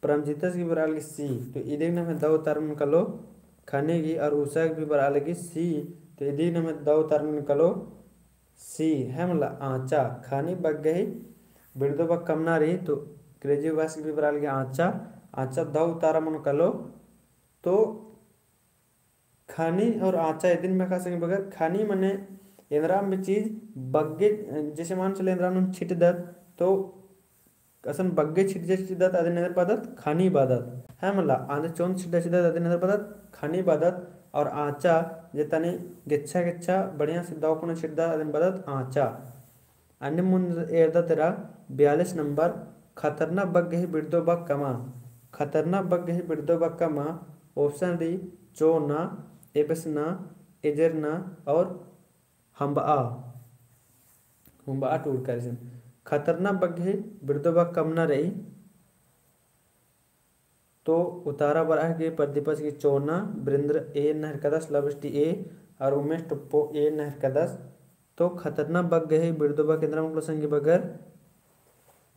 परमजीतस की बराल की सी। तो इदिग नमे दो तारा मन कलो खनी की और उषा की बराल की सी। तो इदिग नमे दो तारा मन कलो सी है मला आचा खनी बग गही बिड़दो बग कमना रही। तो क्रेजी बॉयस की भी बराल की आचा आचा द उतारा मन कलो तो खानी और आचा दिन में खा संगे बगैर खानी मने इंद्राम में चीज बग्गे जैसे मान चले इंद्राम छिट दत तो असन बग्गे छिट दत अदे नजर पदत खानी बादत है मला आंधे चोन छिट दत अदे नजर पदत खानी बादत और आचा जे तने गिच्छा गिच्छा बढ़िया से दावकुन छिट दत अदे बदत आचा अन्य मुंद एरदा तेरा 42 नंबर खतरनाक बग्गे ही बिड़दो बग कमा खतरनाक बग्गे ही बिड़दो बग कमा ऑप्शन डी चोना एबसना एजरना और हम्बा हुम्बा टूट कर खतरनाक बग्गे बिड़दो बग कम न रही तो उतारा बराह के प्रदीपस की चोना वृंद्र ए नहर कदस लवष्टि ए और उमेश टुप्पो ए नहर कदस तो खतरनाक बग्गे ही बिड़दो बग केंद्र मुक्लो संगी बगर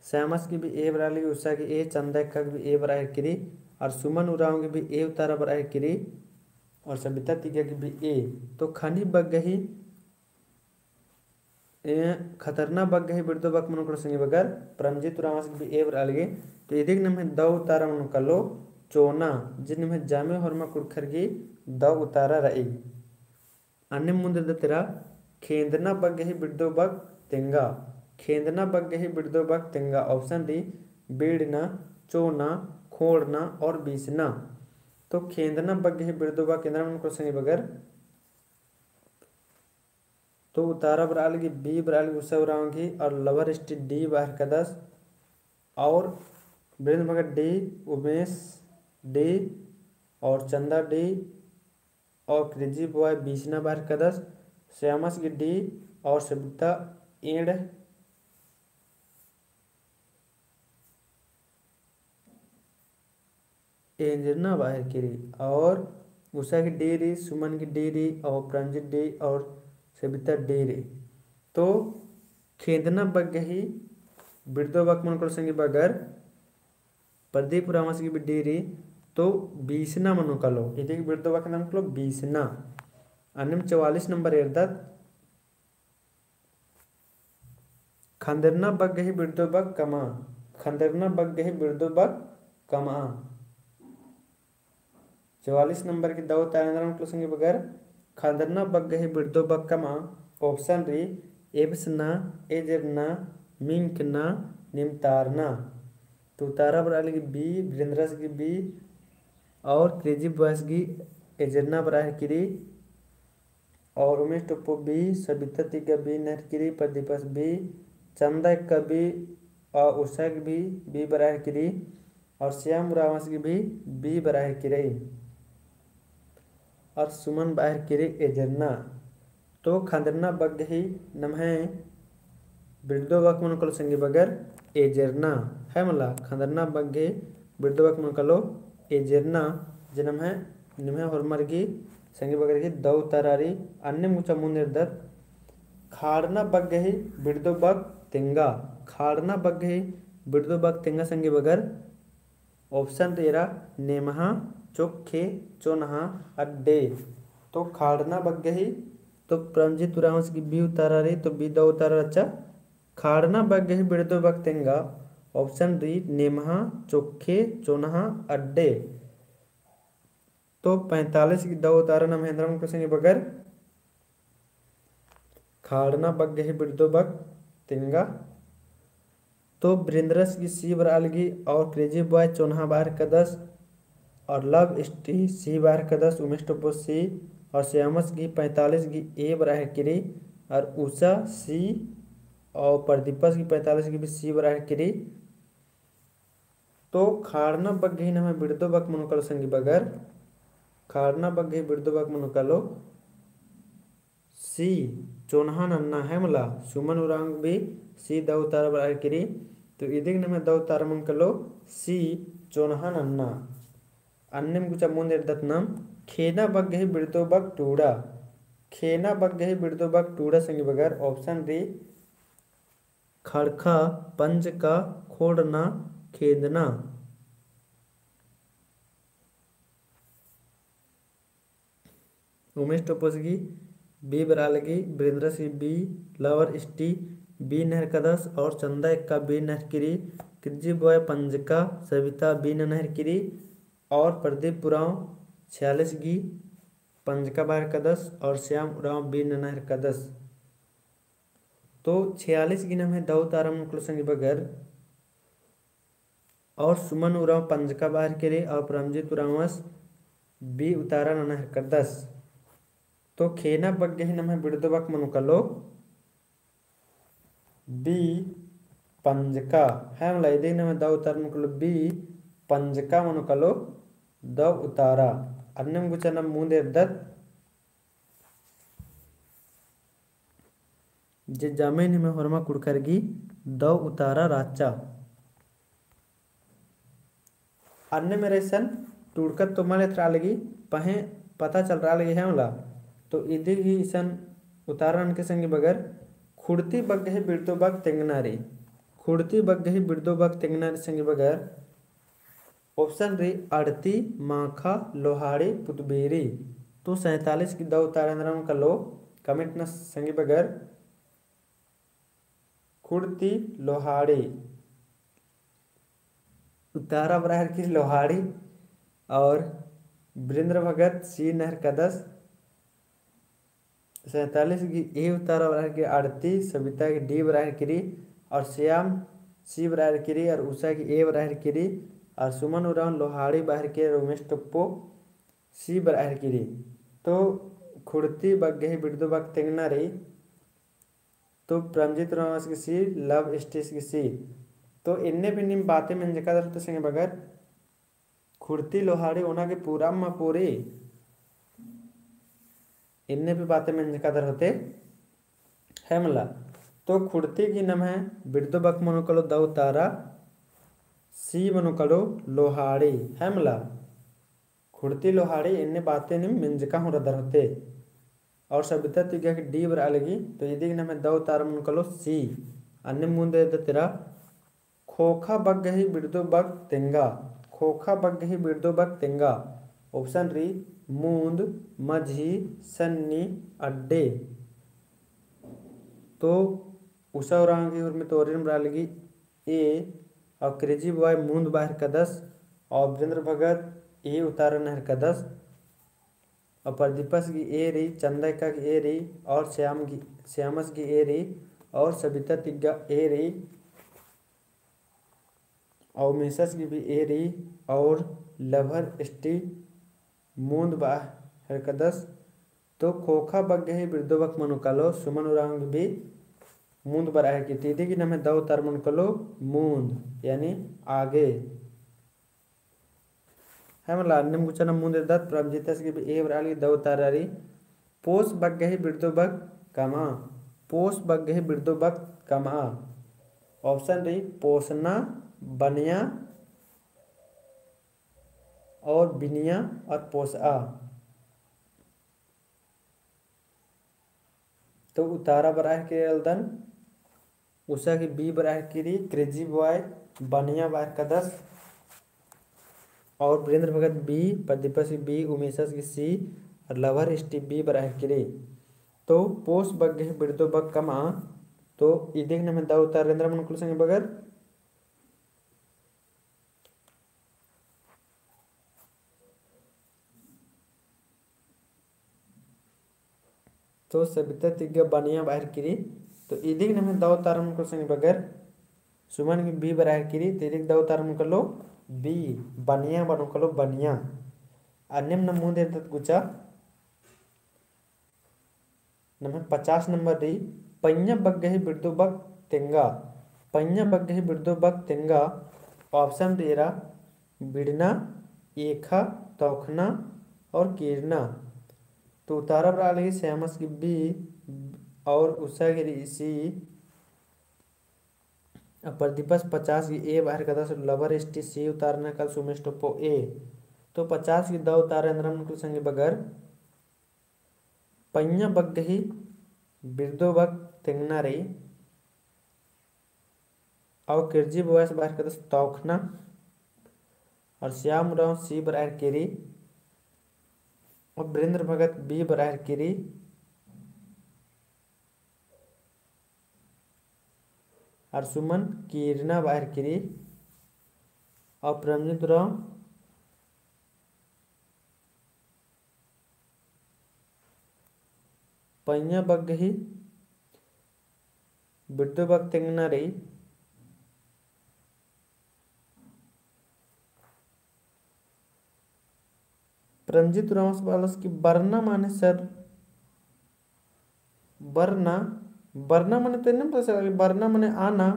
श्यामस की भी ए बराली उषा की ए चंदा का भी ए बराह किरी और सुमन उराव की भी ए उतारा बराह किरी और सबिता तिगा की भी ए तो खानी बग्गे ही खतरनाक बग्गे ही बिड़दो बग मन संगे बगर प्रंजित उरावस की भी ए बराली तो इदिक नमे द उतारा मन कलो चोना जिन में जामे हरमा कुड़खरगी द उतारा रही अन्य मुंदे तेरा खेंदना बग्गे ही बिड़दो बग तेंगा खेंदना बग्गे ही बिड़दो बग तेंगा ऑप्शन डी बीड़ना चोना खोड़ना और बीसना तो खेंदना बग्गे ही बिड़दो बग केंद्र मन संगे बगर तो उतारा बराल की बी बराल की उषा उरावगी और लवर स्टी डी बाहर का 10 और वीरेंद्र भगत डी उमेश डी और चंदा डी और क्रेजी बॉय बीसना बाहर का 10 श्यामस की डी और सबिता एड एंजना बाहर की और उषा की डी री सुमन की डी री और प्रंजित डी और सबिता डी री तो खेदना बग्गे ही बिड़दो बग मन संगे बगर प्रदीप रामस की भी डी री तो बीसना मनो कलो इधर की बिड़दो बग नाम कलो बीसना अन्य 44 नंबर एरदत खंदरना बग्गे ही बिड़दो बग कमा खंदरना बग्गे ही बिड़दो बग कमा 44 नंबर की दो तारंदरम संगे बगर खंदरना बग्गे ही बिड़दो बग कमा ऑप्शन री एबसना एजरना मिंकना निमतारना तो उतारा बराल की बी वीरेंद्रस की बी और क्रेजी बॉयस की एजरना बराह किरी और उमेश टुप्पो बी सबिता तिगा बी नहर किरी प्रदीपस बी चंदा का बी और उषा की भी बी बराह किरी और श्याम रावस की भी बी बराह किरी और सुमन बाहर किरी एजरना तो खंदरना बग ही नमहे बिड़दो बग मन कलो संगे बगर एजरना है मला खंदरना बग्गे बिड़दो बग मन कलो एजरना जन्म है निम्हे होरमर्गी संगे बगर की दौ तरारी अन्य मुचा मुनिर्दत खाड़ना बग्गे ही बिड़दो बग तेंगा खाड़ना बग्गे ही बिड़दो बग तेंगा संगे बगर ऑप्शन तेरा नेमहा चोखे चोनहा अड्डे तो खाड़ना बग्गे ही तो प्रंजित उरावंश की बी उतारा रही तो बी दो उतारा अच्छा खाड़ना बग्गे ही बिड़दो बग तेंगा ऑप्शन डी नेमहा चोखे चोनहा अड्डे तो 45 की दो उतारा न महेंद्र को संगे बगर खाड़ना बग्गे ही बिड़दो बग तेंगा तो वीरेंद्रस की सी बरालगी और क्रेजी बॉय चोनहा बाहर का 10 और लव स्टी सी बाहर का 10 उमेश टोपो सी और श्यामस की 45 की ए बराह किरी और उषा सी और प्रदीपस की 45 की भी सी बराह किरी तो खाड़ना बग्गे ही नमे बिड़दो बग मनुकलो संगी बगर खाड़ना बग्गे ही बिड़दो बग मनुकलो सी चोनहा नन्ना है मला सुमन उरांग भी सी द उतारा बराह किरी तो इदिक नमे द उतारा मनुकलो सी चोनहा नन्ना अन्यम कुछ मुंदे दत्नम खेना बग्गे ही बिड़दो बग टूड़ा खेना बग्गे ही बिड़दो बग टूड़ा संगे बगर ऑप्शन डी खड़खा पंज का खोड़ना खेदना उमेश टोपोसगी बी बरालगी वीरेंद्र सिंह बी लवर स्टी बी नहर का 10 और चंदा एक का बी नहर किरी कृजी बॉय पंजका सविता बी ननहर किरी और प्रदीप पुराव 46 गी पंजका बाहर का 10 और श्याम उराव बी ननहर का 10। तो 46 गी नम है दौ तारा मुकलो संगी बगर और सुमन उराव पंजका बाहर किरी और परमजीत उरावस बी उतारा ननहर का 10। तो खेना बग्गे ही नम है बिड़दो बक मनुकलो बी पंजका है मतलब इधे नम द उतार मुकलो बी पंजका मनुकलो द उतारा अन्नम गुचनम मूंदे दत्त जे जामेन में होरमा कुड़करगी द उतारा राचा अन्य में रेसन टूड़कर तो मले त्रालगी पहे पता चल रहा लगी है मला तो इधर ही ईसन उतारण के संगे बगर खुड़ती बग गए बिड़दो बग तेंगनारी खुड़ती बग गई बिड़दो बग तेंगनारी संगे बगर ऑप्शन री अड़ती माखा लोहाड़ी पुतबेरी। तो 47 की दो उतारण कर लो कमेंट न संगे बगर खुड़ती लोहाड़ी उतारा बराहर की लोहाड़ी और वीरेंद्र भगत सी नहर का 10। 47 की ए उतारा बराहर की आड़ती सविता की डी बराहर की और श्याम सी बराहर की और उषा की ए बराहर की और सुमन उराव लोहाड़ी बाहर के उमेश टप्पो सी बराहर की। तो खुड़ती बग गई बिड़दो बग तेंगना रही तो प्रमजीत उरावस की सी लव स्टेस की सी। तो इन्ने भी निम बातें में जका दर तो संगे बगर खुड़ती लोहाड़ी ओना के पूरा मा पूरी इन्ने भी बातें में जका दर होते है मला। तो खुड़ती की नम है बिड़दो बक मनुकलो दौ तारा सी मनुकलो लोहाड़ी है मला खुड़ती लोहाड़ी इन्ने बातें निम मिंजका हो रदर होते और सविता तिगा की डी बर अलगी तो यदि नम है दौ तारा मनुकलो सी अन्य मुंदे तेरा खोखा बग गई बिड़दो बग तेंगा खोखा बग गई बिड़दो बग तेंगा ऑप्शन री मूंद मझी सन्नी अड्डे। तो उषा उरांगी और में तोरिन बरालगी ए और क्रेजी बॉय मूंद बाहर का 10 और वीरेंद्र भगत ए उतारा नहर का 10 और प्रदीपस की ए रही चंदा की ए रही और श्यामस की ए रही और सविता तिग्गा ए रही और मिसेस की भी ए रही और लभर स्टी मूंद बाहर का 10। तो खोखा बग गई बिड़दो बक मनुकलो सुमन उरांग भी मूंद बराहर की तीदी की नम है दौ तार मनुकलो मूंद यानी आगे है मतलब अन्नम गुचन मूंद दत्त प्रभजितस की भी ए बराहर की दौ तारारी पोस बग गई बिड़दो बक कमा पोस बग गई बिड़दो बक कमा ऑप्शन रही पोसना बनिया और बिनिया और पोसा। तो उतारा बराहर के अलदन उषा की बी बराहर की क्रेजी बॉय बनिया बाहर का 10 और वीरेंद्र भगत बी प्रदीपस की बी उमेशस की सी और लवर स्टी बी बराहर की। तो पोस बग गई बिड़दो बग कमा तो ये देखने में दा उतार रेंद्र मनुकुल संगे बगर तो सविता तिग्गा बनिया बाहर की। तो इदिक नम दौ तारम को संग बगर सुमन की बी बराहर की तिरिक दौ तारम कलो बी बनिया बनो कलो बनिया अन्यम नमून दे गुचा नंबर 50 नंबर री पन्या बग गई बिड़दो बग तेंगा पन्या बग गई बिड़दो बग तेंगा ऑप्शन रेरा बिड़ना एखा तौखना और कीरना। तो उतारा बरा लगी श्यामस की बी और उषा की सी प्रदीपस 50 की ए बाहर का 10 लवर स्टी सी उतारना कल सुमेश टोपो ए। तो 50 की दो उतारे अंदर संगे बगर पन्या बग गई बिरदो बग तेंगना रही और किरजी बॉयस बाहर का 10 तौखना और श्याम राव सी बराहर केरी और वीरेंद्र भगत बी बराहर केरी और सुमन कीरना बाहर केरी और प्रमजित राव पैया बग्गही बिड्डो बग तेंगना रही प्रमजित राव वालस की बरना माने सर बरना बरना माने तेने पता बरना माने आना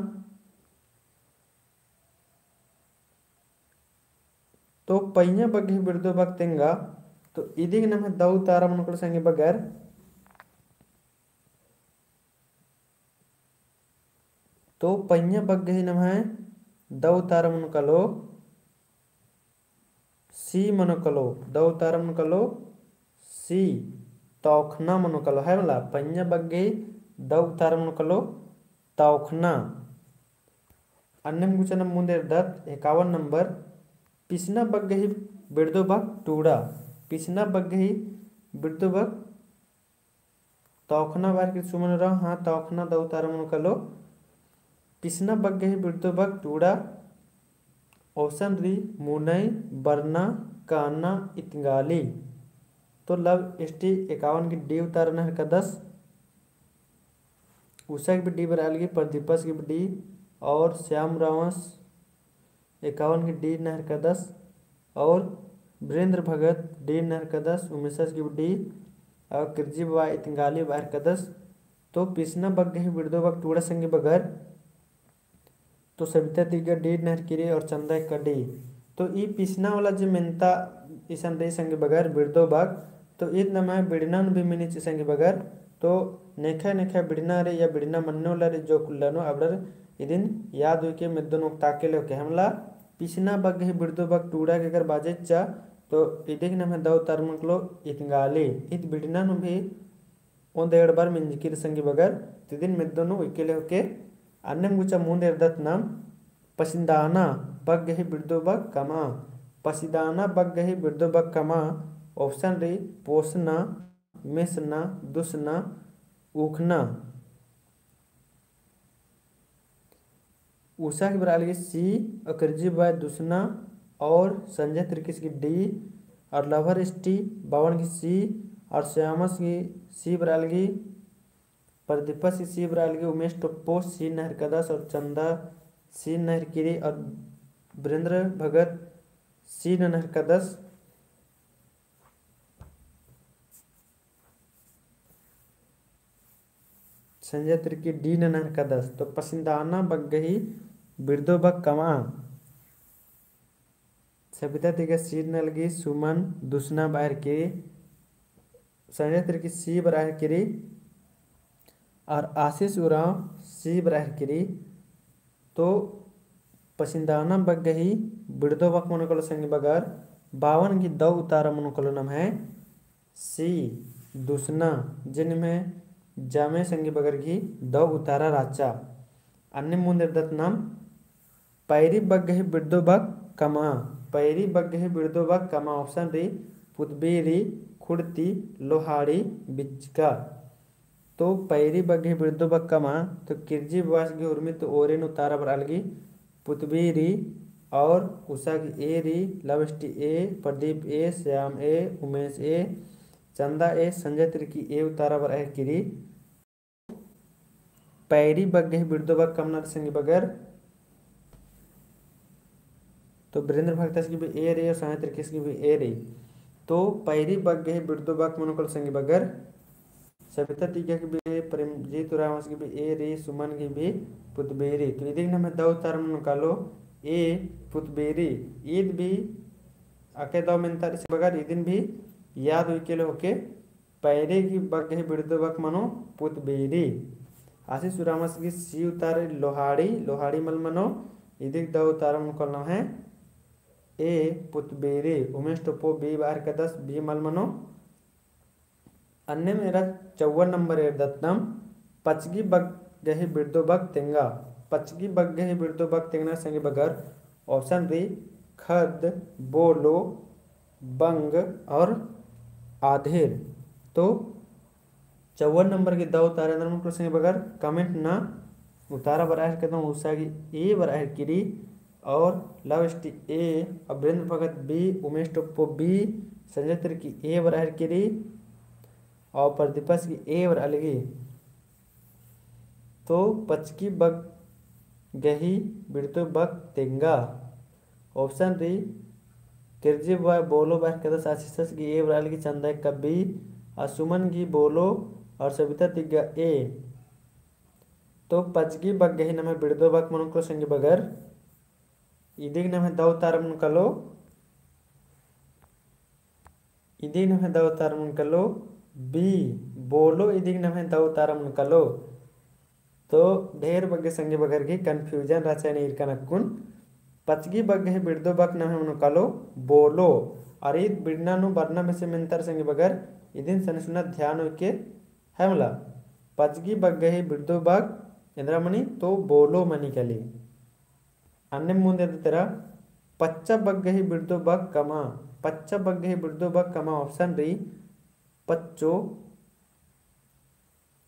तो पैया बग्गही बिड्डो बग तेंगा तो इदी के नाम है दौ तारा मन को संगे बगैर तो पैया बग्गही नाम है दौ तारा मन कलो सी मनो कलो दौ तारा मन कलो सी तौखना मनो कलो है वाला पैया बग्गही दौ तारा मन कलो तौखना अन्य गुचन मुंदे दत्त 51 नंबर पिछना बग्गही बिड्दो बग टूड़ा पिछना बग्गही बिड्दो बग तौखना बार के सुमन रहो हाँ तौखना दौ तारा मन कलो पिछना बग्गही बिड्दो बग टूड़ा ऑप्शन री मुनई बरना काना इतंगाली तो लव एसटी 51 की डी उतारना है का 10 उषा की भी डी बराल की प्रदीपस की भी डी और श्याम रावस 51 की डी नहर का 10 और वीरेंद्र भगत डी नहर का 10 उमेश की डी और किरजी बाबा इतंगाली बाहर का 10 तो पिछना बग्गही बिड्दो बग टूड़ा संगे बगर तो सविता दिग्गा डी नहर किरी और चंदा का डी तो ई पिछना वाला जो मिनता ईसन रे संगे बगर बिड्दो बग तो ईद नाम है बिड़ना भी मिनी संगे बगर तो नेखा नेखा बिड़ना रे या बिड़ना मन्नो ला रे जो कुल्लानो अबडर इदिन याद हुई के मिद्दों ताके ले के हमला पिछना बग्गही बिड्दो बग टूड़ा के अगर बाजे चा तो इदिक नाम है दौ तरमकलो इतंगाली इत बिड़ना नु भी ओं देड़ बार मिंजकिर संगे बगर तिदिन मिद्दों इकेले होके अन्नम गुचा मुंदे दत्त नाम पसिंदाना बग्गही बिड्दो बग कमा पसिदाना बग्गही बिड्दो बग कमा ऑप्शन रे पोसना मिसना दुसना उखना उषा की बराल की सी और करजी बाय दुसना और संजय त्रिकिस की डी और लवर एसटी 52 की सी और श्यामस की सी बराल की प्रदीपस की सी बराल की उमेश टोप्पो सी नहर कदस और चंदा सी नहर किरी और वीरेंद्र भगत सी नहर कदस संजय त्रिकी डी नहर का 10 तो पसिंदाना बग्गही बिड्दो बग कमा सविता तिगा सी नलगी सुमन दुसना बाहर की संजय त्रिकी सी बराहर किरी और आशीष उराव सी बराहर किरी तो पसिंदाना बग्गही बिड्दो बग मनोकल संग बगर 52 की दौ उतारा मनोकल नाम है सी दुसना जिनमें जामे संगी बगर की दौ उतारा राचा अन्य मुंदे दत्त नाम पैरी बग्गही बिड्दो बग कमा पैरी बग्गही बिड्दो बग कमा ऑप्शन री पुतबेरी खुड़ती लोहाड़ी बिचका तो पैरी बग्गही बिड्दो बग कमा तो किरजी बास की उर्मित ओरेन उतारा पर अलगी पुतबेरी और उषा की ए री लवष्टी ए प्रदीप ए श्याम ए उमेश ए चंदा ए संजय त्रिकी ए उतारा पर किरी पैरी बग्गही बिड्दो बग कमना संगी बगर तो वीरेंद्र भगत की भी ए रही और संजय त्रिकी की भी ए रही तो पैरी बग्गही बिड्दो बग मनोकल संगी बगर सविता टीका की भी प्रेमजीत रावस की भी ए रही सुमन की भी पुतबेरी तो इधर नाम है दौ तार निकालो ए पुतबेरी ईद भी आके दौ मिनता से बगर ईदिन भी याद हुई के होके पैरे की बग्गही बिड्दो बग मनो पुतबेरी आशीष सुरामस की सी उतारे लोहाड़ी लोहाड़ी मल मनो इदिक दौ उतारा मनोकल नाम है ए पुतबेरी उमेश टोपो बी बाहर का 10 बी मल मनो अन्य मेरा 54 नंबर है दत्तम पचगी बग्गही बिड्दो बग तेंगा पचगी बग्गही बिड्दो बग तेंगना संगे बगर ऑप्शन री खद बोलो बंग और आधेर तो 54 नंबर की दौ उतारे अंदर संगे बगर कमेंट ना उतारा बराहर कहता हूँ उषा की ए बराहर किरी और लव स्टी ए और वीरेंद्र भगत बी, उमेश टोप्पो बी, संजय तिर्की ए बराहर किरी और प्रदीपस की ए वर अलगी। तो पचकी बग गही बिड़तो बग तेंगा। ऑप्शन री किरजी बॉय बोलो बाय कदस आशीष की ए वर अलगी चंदा कबी असुमन की बोलो और सविता तिग्गा ए। तो पचगी बग गही नमे बिड़दो बग मनुको संगी बगर इदिग नमे दव तारम कलो इदिग नमे दव तारम कलो बी बोलो इदिग नमे दव तारम कलो। तो ढेर बग्गे संगे बगर की कन्फ्यूजन रचने इरकनक्कुन पचगी बग्गे ही बिड़दो बग नमे मनु कलो बोलो और ईद बिड़ना नु बरना में से मिंतर संगे बगर इदिन सनसुना ध्यान होके हमला पचगी बग्गे ही बिड़दो बग इंद्रमणि तो बोलो मनी कली। अन्य मुंदे तेरा पच्चा बग्गे ही बिड़दो बग कमा। पच्चा बग्गे ही बिड़दो बग कमा ऑप्शन री पच्चो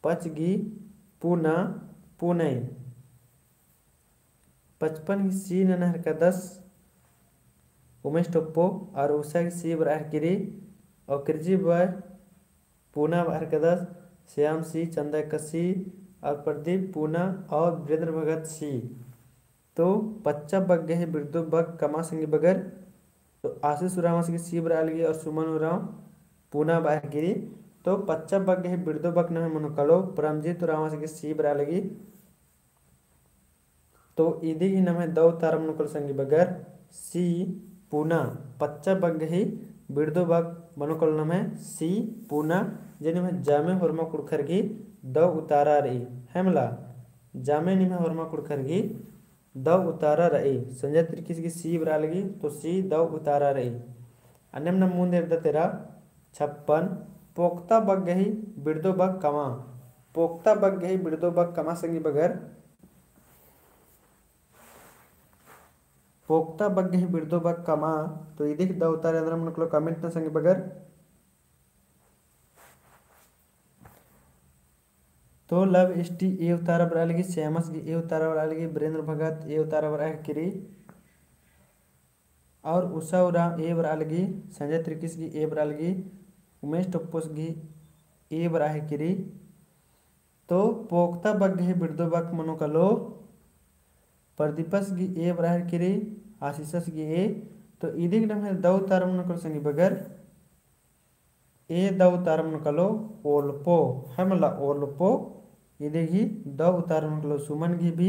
पचगी पूना पुणे। 55 की सी नहर का 10 उमेश टोप्पो और उषा की सी बराह किरी और किरजी बॉय पूना बाहर का 10 श्याम सी चंदा का सी और प्रदीप पूना और वीरेंद्र भगत सी। तो पच्चा बग गए बिरदो बग कमा संगी बगर तो आशीष उराव की सी बराह लगी और सुमन उराव पूना बाहर गिरी। तो पच्चा बग गए बिरदो बग नहे मनु कलो परमजीत उराव की सी बराह लगी। तो इदी ही नमे दव तारम नुकल संगी बगर सी पूना पच्चा बग ही बिड़दो बग मनुकल नमे सी पूना जिन में जामे होरमा कुड़खरगी दव उतारा रही हेमला जामे निमे होरमा कुड़खरगी दव उतारा रही। संजय तिर्की की सी बरा लगी तो सी दव उतारा रही। अन्य नम मुंदे तेरा 56 पोक्ता बग गही बिड़दो बग कमा। पोक्ता बग गही बिड़दो बग कमा संगी बगर पोक्ता बग गही बिड़दो बग कमा। तो इदिक द उतारे अंदर मनकलो कमेंट न संगी बगर तो लव एसटी ए उतारा बरा लगी श्यामस की ए उतारा बरा लगी वीरेंद्र भगत ए उतारा बरा किरी और उषा उराव ए बरा लगी संजय त्रिकिस की ए बरा लगी उमेश टोप्पोस की ए बरा किरी। तो पोक्ता बग गही बिड़दो बग मनो कलो प्रदीपस की ए बरा किरी आशीषस की ए। तो इदिक नमे दव तारम नकल संगी बगर ए दव तारम नकलो ओल्पो हमला ओल्पो इदिक ही दव तारम नकलो सुमन की भी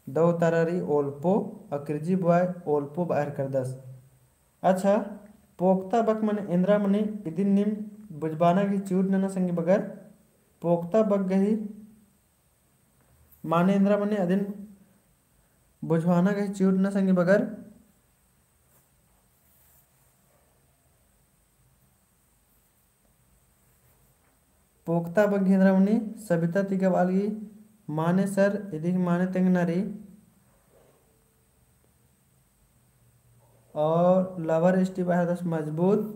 दव तारारी ओल्पो अकृजी बॉय ओल्पो बाहर कर 10। अच्छा पोक्ता बग मन इंद्रा मने इदिन निम बुजबाना की चूट नना संगी बगर पोक्ता बग गही माने इंद्रा मने अदिन बुझवाना गही चूट न संगी बगर पोक्ता बग इंद्रा मने सविता तिका वालगी माने सर इदिक माने तेंग नारी और लवर एसटी बाहर 10 मजबूत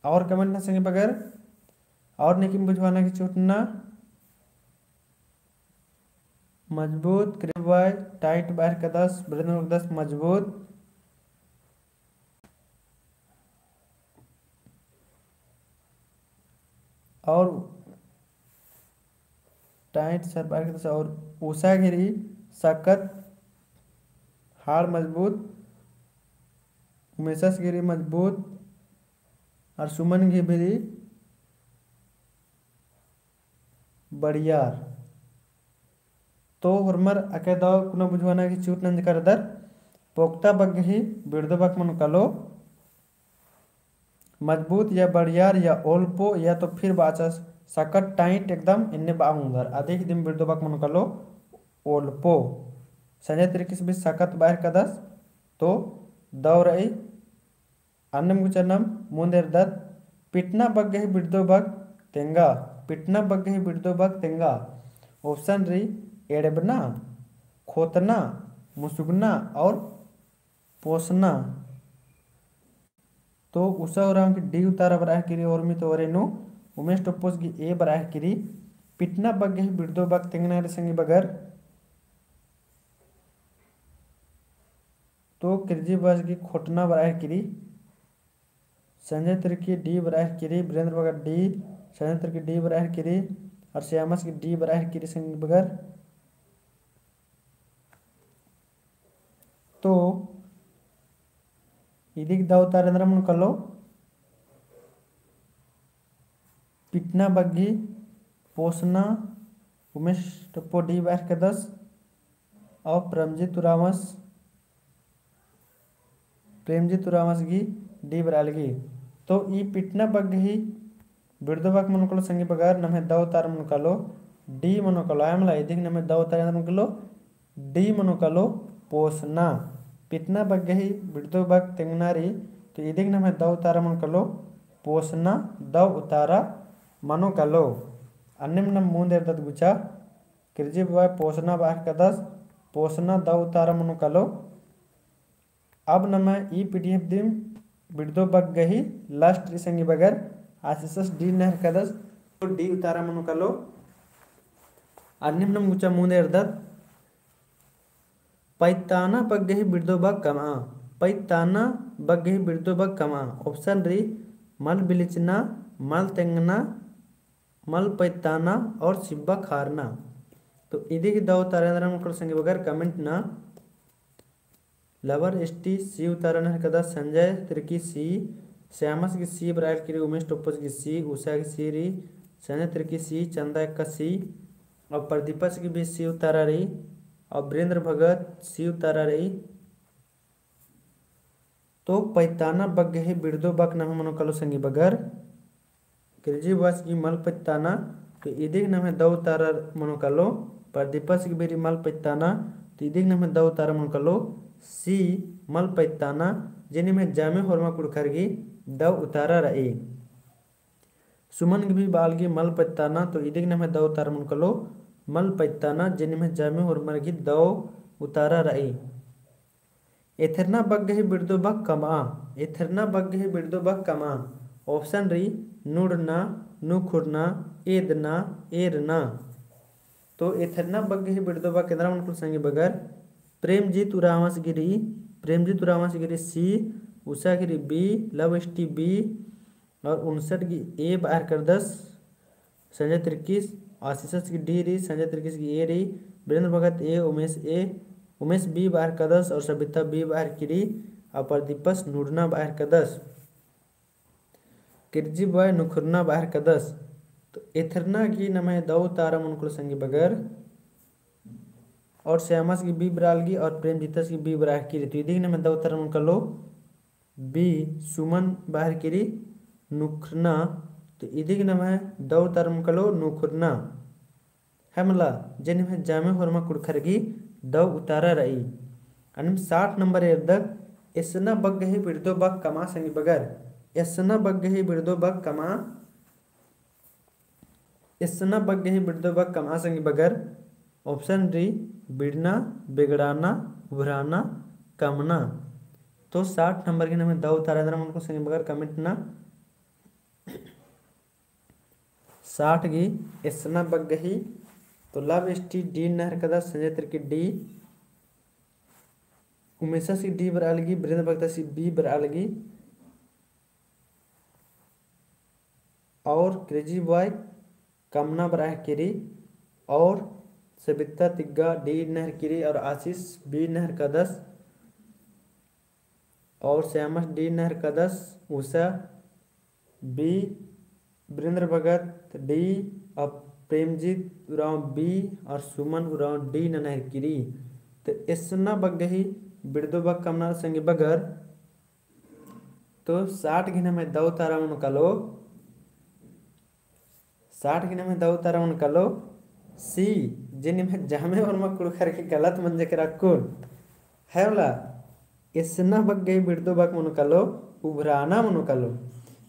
और कमेंट ना संगे बगर और निकिम बुझवाना की चोटना मजबूत क्रिबॉय टाइट बाहर का 10 वीरेंद्र 10 मजबूत और टाइट सर बाहर का 10 और उषा गिरी सखत हाड़ मजबूत उमेशस गिरी मजबूत और सुमन गिरी बढ़ियार। तो हरमर अकेदा कुना बुझवाना की चूट नंद कर दर पोक्ता बग ही बिड़दो बग मन कलो मजबूत या बढ़ियार या ओल्पो या तो फिर बाचस सकट टाइट एकदम इन्ने बाउंगर अधिक दिन बिड़दो बग मन कलो ओल्पो। संजय तरीके से भी सकत बाहर का 10 तो दौर आई अन्नम गुचनम मुंदेर दत पिटना बग गही बिड़दो बग तेंगा। पिटना बग गही बिड़दो बग तेंगा ऑप्शन री एड़बना खोतना मुसुगना और पोसना। तो उषा उराम की डी उतारा बरा की और मी तो नो उमेश टोपोस की ए बराह किरी पिटना बग्गे ही बिड़दो बग तेंगनारे संगी बगर तो किरजी बस की खोटना बराह किरी संजय तिर्की डी बराह किरी वीरेंद्र बगर डी संजय तिर्की डी बराह किरी और श्यामस की डी बराह किरी संगी बगर तो इदिक दाव तारेंद्र मन कलो पिटना बग्गी पोसना उमेश टप्पो डी बार के 10 और प्रेमजीत उरामस की डी बरालगी तो ई पिटना बग्गी बिड़दो बग मन कलो संगी बगार नमे दाव तार मन कलो डी मनो कलो आमला इदिक नमे दाव तारेंद्र मन कलो डी मनो कलो पोसना पिटना बग्गी बिड़दो बग तेंगनारी तो इदिक नमे दाव तार मन कलो पोसना दाव उतारा मनो कलो अन्निम नम मूंद इर्दत गुचा किरजी बाय पोसना बाहर का 10 पोसना दाव उतारा मनो कलो अब नम ई पीडीएफ दिम बिड़दो बग गही लास्ट रिसंगी बगर आशीष डी नहर का 10 तो डी उतारा मनो कलो अन्निम नम गुचा मूंद इर्दत पैताना बग गही बिड़दो बग कमा पैताना बग गही बिड़दो बग कमा ऑप्शन री मल बिलिचना मल तेंगना मल पैताना और सिब्बा खारना तो इदी की दाव तारेंद्र मन संगे बगर कमेंट ना लवर एसटी सी उतारण कदा संजय तिर्की सी श्यामस की सी बराइल की उमेश टोपस की सी उषा की सी री संजय तिर्की सी चंदा का सी और प्रदीपस की भी सी उतारा रही और वीरेंद्र भगत सी उतारा रही तो पैताना बग गहे बिड़दो बग नम मनो कलो संगी बगर किरजी वास की मल पैताना तो इदिक नमे दव तारा मनो कलो प्रदीपस की बेरी मल पैताना तो इदिक नमे दव तारा मनो कलो सी मल पैताना जिन्हें में जामे होरमा कुड़खरगी दव उतारा रही सुमन की भी बालगी मल पैताना तो इदिक नमे दव तारा मनो कलो मल पैताना जिन्हें में जामे होरमा की दव उतारा रही एथरना बग गही बिड़दो बग कमा एथरना बग गही बिड़दो बग कमा ऑप्शन री नुड़ना नुखुरना एदना एरना तो एथरना बग गही बिड़दो बग केंद्रा मन संगी बगर प्रेमजीत उरामस गिरी सी उषा गिरी बी लव एसटी बी और 59 की ए बाहर कर 10 संजय तिर्की आशीष की डी री संजय तिर्की की ए री वीरेंद्र भगत ए उमेश बी बाहर का 10 और सविता बी बाहर की री और प्रदीपस नुड़ना बाहर का 10 किरजी बॉय नुखुरना बाहर का 10 तो एथरना की नमे दव तारा मुनकुल संगी बगर और श्यामस की बी बरालगी और प्रेमजीतस की बी बराह की तो इदी नमे दव तारा मुनका लो बी सुमन बाहर की री नुखरना तो इदी नमे दव तारा मुनका लो नुखुरना हमला जिन में जामे होरमा कुड़खरगी दव उतारा रही अनिम 60 नंबर एर्दक एसना बग गही बिड़दो बग कमा संगी बगर एसना बग गही बिड़दो बग कमा एसना बग गही बिड़दो बग कमा संगी बगर ऑप्शन डी बिड़ना बिगड़ाना उभराना कमना तो 60 नंबर के नाम दव तारेंद्र मन को संगी बगर कमेंट ना 60 की एसना बग गही तो लव एसटी डी नहर कदा संजय तिर्की डी उमेशा सी डी बरालगी वीरेंद्र भगत सी बी बरालगी और क्रेजी बॉय कमना बराह किरी और सबिता तिग्गा डी नहर किरी और आशीष बी नहर का 10 और श्यामस डी नहर का 10 उषा बी वीरेंद्र भगत डी और प्रेमजीत उराव बी और सुमन उराव डी नहर किरी तो इसना बग गही बिड़दो बग कमना संगी बगर तो 60 गिना में दव तारा मन कलो 60 गिना में दव तारा मन कलो सी जिन में जामे और मकुड़ करके गलत मंजे के रखून है वाला इसना बग गई बिड़दो बग मन कलो उभराना मन कलो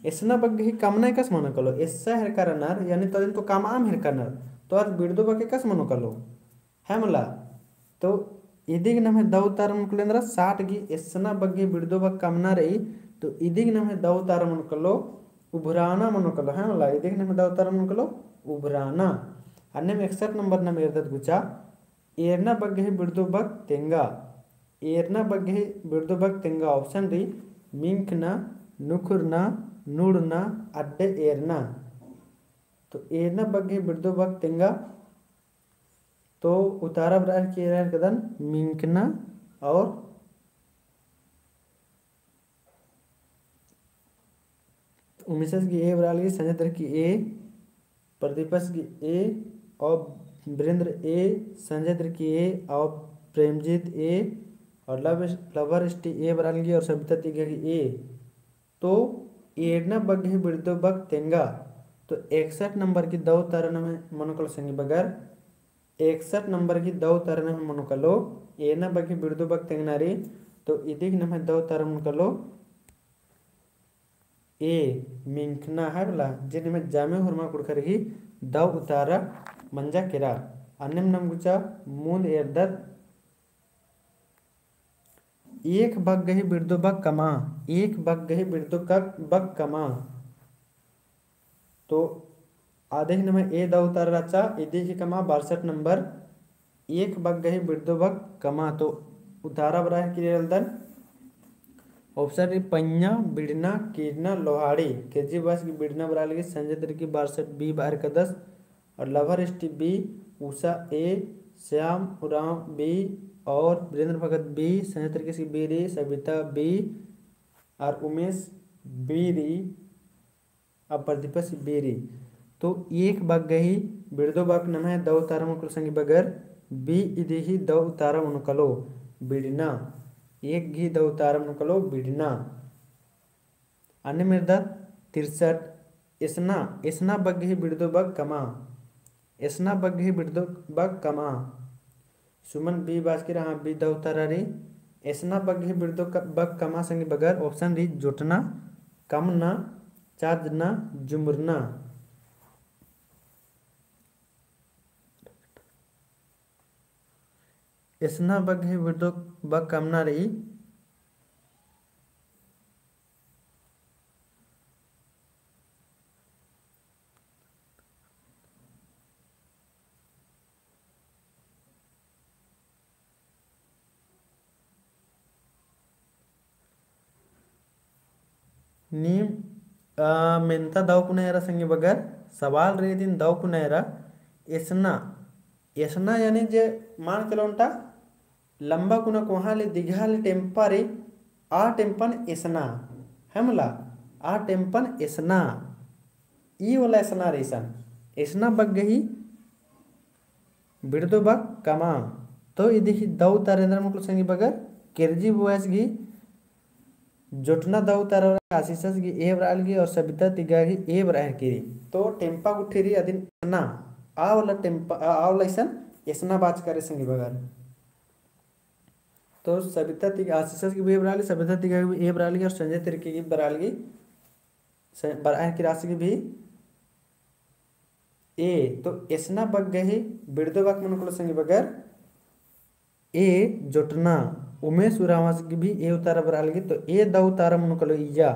इसना बग गई कमना कस मन कलो ऐसा हेर करनर यानी तो काम आम हेर करनर तो आज बिड़दो बग कस मन कलो है मला तो इदिग नमे दव तार मन कलो अंदर 60 की इसना बग गई बिड़दो बग कमना रही तो इदिग नमे दव तार मन कलो उभराना मनुकलो है वाला ये देखने में दावतारा मनुकलो उभराना। अन्य 61 नंबर नम इरदत गुचा एरना बग्गे बिड़दो बग तेंगा। एरना बग्गे बिड़दो बग तेंगा ऑप्शन री मिंकना नुखुरना नूड़ना अड्डे एरना। तो एरना बग्गे बिड़दो बग तेंगा तो उतारा बरार के कदन मिंकना और उमिसस की ए बराल की संजय की ए प्रदीपस की ए और वीरेंद्र ए संजय की ए और प्रेमजीत ए और लवर स्टी ए बराल की और सविता तिगा की ए। तो एडना बग्गे बिड़दो बग तेंगा तो 61 नंबर की दो तरन में मनोकल संगी बगर 61 नंबर की दो तरन में मनोकलो एना बग्गे बिड़दो बग तेंगनारी तो इदिक नम दो तरन मनोकलो ए मिंकना है वाला जिनमें जामे हुरमा कुड़करगी दव उतारा मंजा केरा। अन्यम नम गुचा मूंद एरदत एक बग गही बिड़दो बग कमा। एक बग गही बिड़दो बग कमा तो आधे नंबर ए दव उतारा राचा इदी की कमा 62 नंबर एक बग गही बिड़दो बग कमा तो उतारा बरा है किरेलदन ऑप्शन पन्या बिड़ना कीरना लोहाड़ी केजी बस की बिड़ना बराल की संजय की 62 बी बाहर का 10 और lover S T B Usha ए श्याम उराम बी और वीरेंद्र भगत बी संजय की बी री सविता बी और उमेश बी री और प्रदीपा सी बी री। तो एक बग गही बिड़दो बग नम है दो तारा मुकुल संगी बगर बी इदी ही दो तारा मुनुकलो बिड़ना एक घी दो तारा मुनुकलो बिड़ना। अन्य मृदा 63 इसना इसना बग ही बिड़दो बग कमा। इसना बग ही बिड़दो बग कमा सुमन बी बास्किर हाँ बी दो तारा री इसना बग ही बिड़दो बग कमा संगी बगर ऑप्शन री जोटना कमना चादना जुमरना। इसना बग ही बिड़दो बग कमना रही नीम मेंता दाव कुनेरा संगे बगर सवाल रे दिन दाव कुनेरा इसना इसना यानी जे मान चलोंटा लंबा कुना कोहाले दिघाले टेम्पारे आ टेम्पन इसना हमला आ टेम्पन इसना ई वाला इसना रेसन इसना बग गही बिड़दो बग कमा। तो ये देखी दव तारेंद्र मुकुल संगी बगर किरजी बुआस गी जोटना दव तारा आशीषस की ए बराल की और सविता तिगा की ए बराह की तो टेम्पा गुठेरी अदिन ना आ वाला टेम्पा आ वाला इसन इसना बात करे संगी बगर। तो सविता तिगा आशीषस की भी ए बराल सविता तिगा की ए बराल की और संजय तिरकी की बराल की बराह की राशि की भी ए। तो इसना बग गही बिड़दो बग मनुकुल संगी बगर ए जोटना उमेश उरावास की भी ए उतारा बराल की तो ए द उतारा मनुकलो इया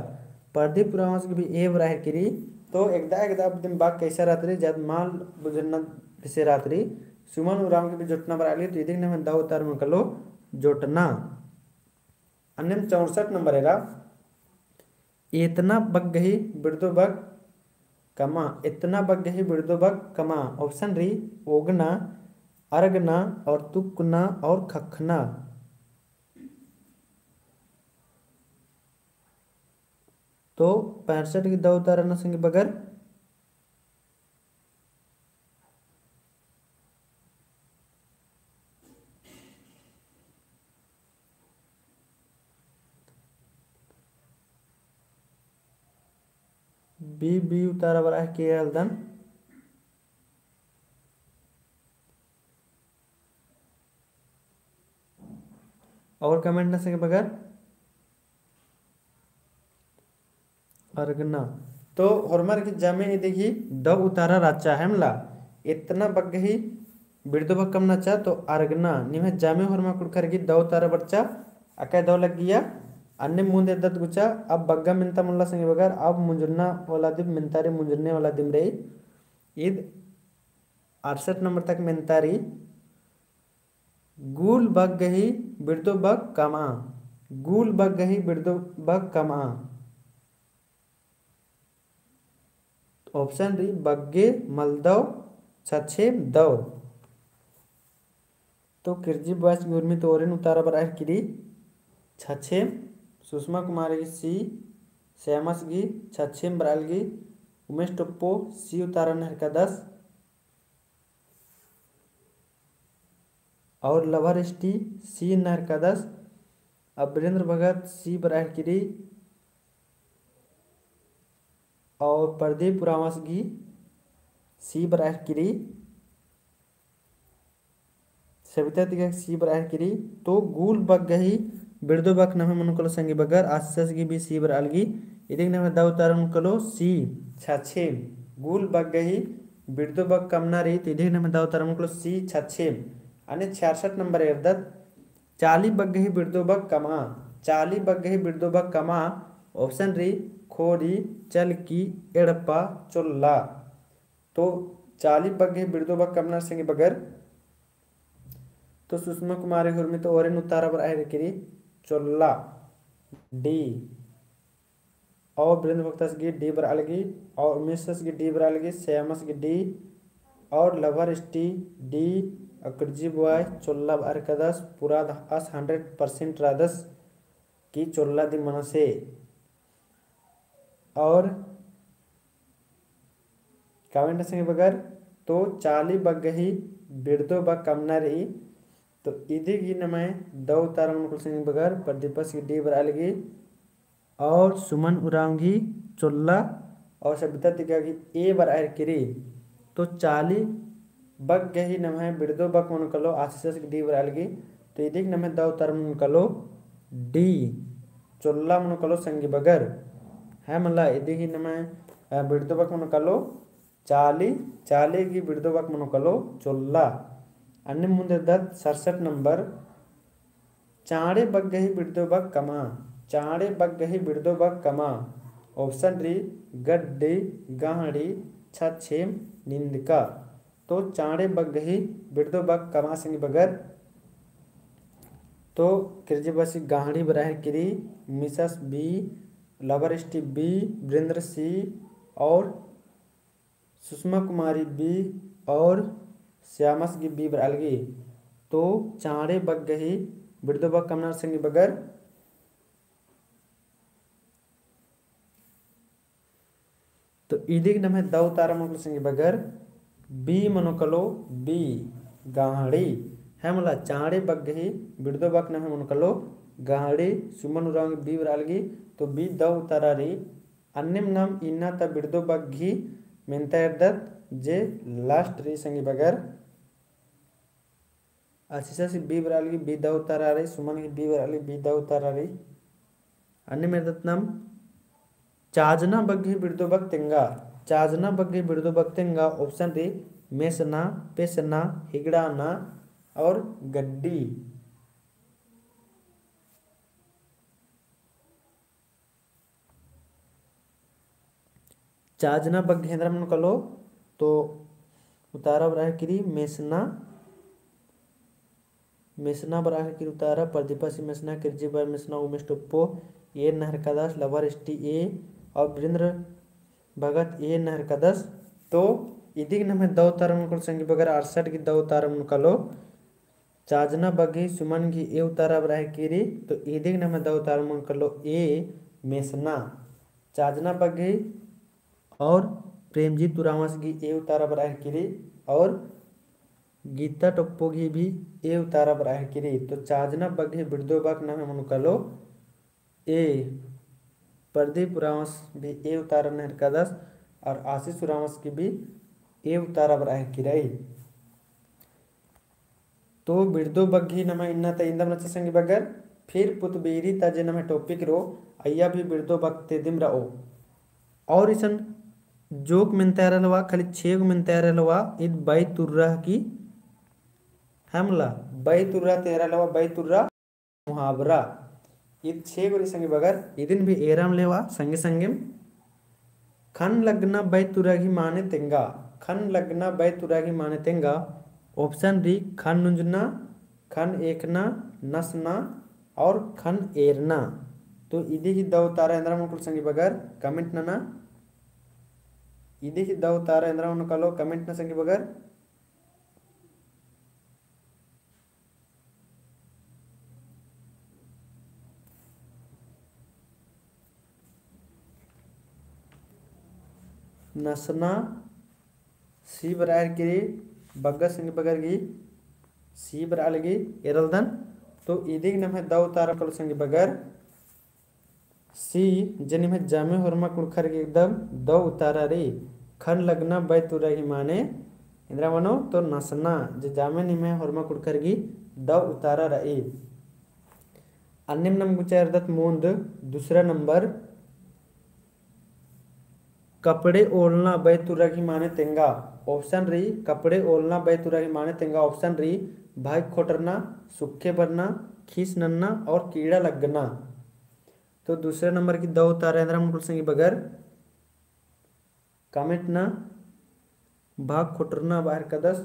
प्रदीप उरावास की भी ए बराह करी। तो एकदा दिन बाग कैसा रात्रि जब माल बुझना से रात्रि सुमन उराम की भी जोटना बराल की तो इधर ने द उतारा मनुकलो जोटना। अन्य 64 नंबर है इतना बग गही बिड़दो बग कमा। इतना बग गही बिड़दो बग कमा ऑप्शन री ओगना अर्गना और तुकना और खखना। तो 65 की दो उतारा संग बगर बी बी उतारा बरा है के दन और कमेंट न सके बगर अर्गना। तो हरमर की जमे देखी दब उतारा राचा है मला इतना बग ही बिड़दो बग कम नचा तो अर्गना निमे जामे हरमा कुड़कर की दो उतारा बच्चा अकै दो लग गया अन्य मुंदे दत्त गुचा अब बग्गा मिनता मुल्ला संगे बगर अब मुंजुन्ना वाला दिम मिनतारी मुंजुन्ने वाला दिम रही ईद 68 नंबर तक मिनतारी गूल बग गही बिरदो बग कमा गूल बग गही बिरदो बग कमा ऑप्शन री बग्गे मलदव छछेम दव तो किरजी बॉयस गुरमी तो ओरेन उतारा बर किरी छछेम सुषमा कुमारी की सी श्यामस गी छछेम बराल गी उमेश टप्पो सी उतारा नहर का 10 और लवर एसटी सी नहर का 10 अमरेंद्र भगत सी बराह किरी और प्रदीप पुरावास गी सी बराह किरी सविता तिगा सी बराह किरी तो गूल बग गही बिरदो बक नमे मनुकलो संगी बगर आसस गी बी सी बराल गी इदिक नमे दाव तारा मनुकलो सी छछेम गूल बग गही बिरदो बक कमना री इदिक नमे दाव तारा मनुकलो सी छछेम आणि 66 नंबर एरदत चाली बग गही बिरदो बक कमा चाली बग गही बिरदो बक कमा ऑप्शन री खोरी चलकी एड़पा चोल्ला तो चाली बग गही बिरदो बक कमना संगी बगर तो सुषमा कुमारी हुर्मी तो ओरेन उतारा बर आए किरी चोल्ला डी और वीरेंद्र भक्तस की डी बर अलगी और उमेशस की डी बर अलगी श्यामस की डी और लवर एसटी डी अकरजी बॉय चोल्ला अरकदस पूरा अस 100% रादस की चोल्ला दी मनसे और कमेंट संगे बगर तो चाली बगही बिरदो बग कमना रही तो इधी की नमय दो तारा मुकुल सिंह बगर प्रदीपस की डी बर अलगी और सुमन उरांगी चोल्ला और सबिता तिका की ए बर आयर किरी तो चाली बग गही नमय बिरदो बग मुनकलो आशीष की डी बर अलगी तो इधी नमय दो तारा मुनकलो डी चोल्ला मुनकलो संगी बगर है मला इधी की नमय बिरदो बग मुनकलो चाली चाली की बिरदो बग मुनकलो चोल्ला अन्य मुंदे दत्त 67 नंबर चाड़े बग गही बिरदो बग कमा चाड़े बग गही बिरदो बग कमा ऑप्शन री गड्डी गाहड़ी छछेम निंदका तो चाड़े बग गही बिरदो बग कमा सिंह बगर तो किरजीबासी गाहड़ी बराह किरी मिसस बी लवर एसटी बी वीरेंद्र सी और सुषमा कुमारी बी और श्यामस की बी बरालगी तो चाड़े बग गही बिरदो बग कमना सिंह बगर तो इदिक नम है दव तारा मनुकलो सिंह बगर बी मनोकलो बी गाहड़ी है मला चाड़े बग गही बिरदो बग नम है मनोकलो गाहड़ी सुमन उरांग बी बरालगी तो बी दव तारा री अन्यम नाम इन्ना ता बिरदो बग घी मिनता एर्दत जे लास्ट री संगी बगर आशीषा से बी बरालगी बी दव तारा रही सुमन की बी बरालगी बी दव तारा रही अन्य मेरे नाम चाजना बग्घी बिरदो बग तेंगा चाजना बग्घी बिरदो बग तेंगा ऑप्शन री मेसना पेसना हिगड़ाना और गड्डी चाजना बग्घेंद्र मन कलो तो उतारा बराह किरी मेसना मेसना बराह किरी उतारा प्रदीपा सी मेसना किरजी बार मेसना उमेश टप्पो ए नहर कदास लवर एसटी ए और वीरेंद्र भगत ए नहर कदस तो इदिक नमे दो तारा मुनकल संगी बगर 68 की दो तारा मुनकलो चाजना बगी सुमन की ए उतारा बराह किरी तो इदिक नमे दो तारा मुनकलो ए मेसना चाजना बगी और प्रेमजीत तुरामस की ए उतारा बराह किरी और गीता टप्पो की भी ए उतारा बराह किरी तो चाजना बगी बिरदो बग नमे मुनकलो ए प्रदीप उरावस भी ए उतारा नहर का 10 और आशीष उरावस की भी ए उतारा बराह किराई तो बिरदो बग्घी नमा इन्ना ता इंदम नच संगी बगर फिर पुतबीरी ता जे नमे टॉपिक रो अय्या भी बिरदो बगते दिम रहो और इसन जोक में तैयार लवा खाली 6 में तैयार लवा इत बाई तुर्रा की हमला बाई तुर्रा तैयार लवा बाई तुर्रा मुहावरा ಇದು छेगोरी संगे बगर इदिन भी एराम लेवा संगे संगे खन लगना बैतुरागी माने तेंगा खन लगना बैतुरागी माने तेंगा ऑप्शन डी खन नुंजना खन एकना नसना और खन एरना तो इदी ही दव तारा इंद्रा मुकुल संगे बगर कमेंट ना इदी ही दव तारा इंद्रा मुकुलो कमेंट ना संगे बगर नसना सी बरार की बग्गा संग बगर गी सी बराल गी एरलदन तो इदिग नम है दव तारा कल संग बगर सी जनि में जामे होरमा कुड़खर के एकदम दव उतारा रे खन लगना बैतुरा ही माने इंद्रा मनो तो नसना जो जामे निमे होरमा कुड़खर गी दव उतारा रही अन्यम नम गुचारदत मूंद दूसरा नंबर कपड़े ओढ़ना बैतुरागी माने तेंगा ऑप्शन री कपड़े ओढ़ना बैतुरागी माने तेंगा ऑप्शन री भाई खोटरना सूखे भरना खीस नन्ना और कीड़ा लगना तो दूसरे नंबर की दो तारेंद्र मुकुल सिंह बगर कमेंट ना भाग खोटरना बाहर कदस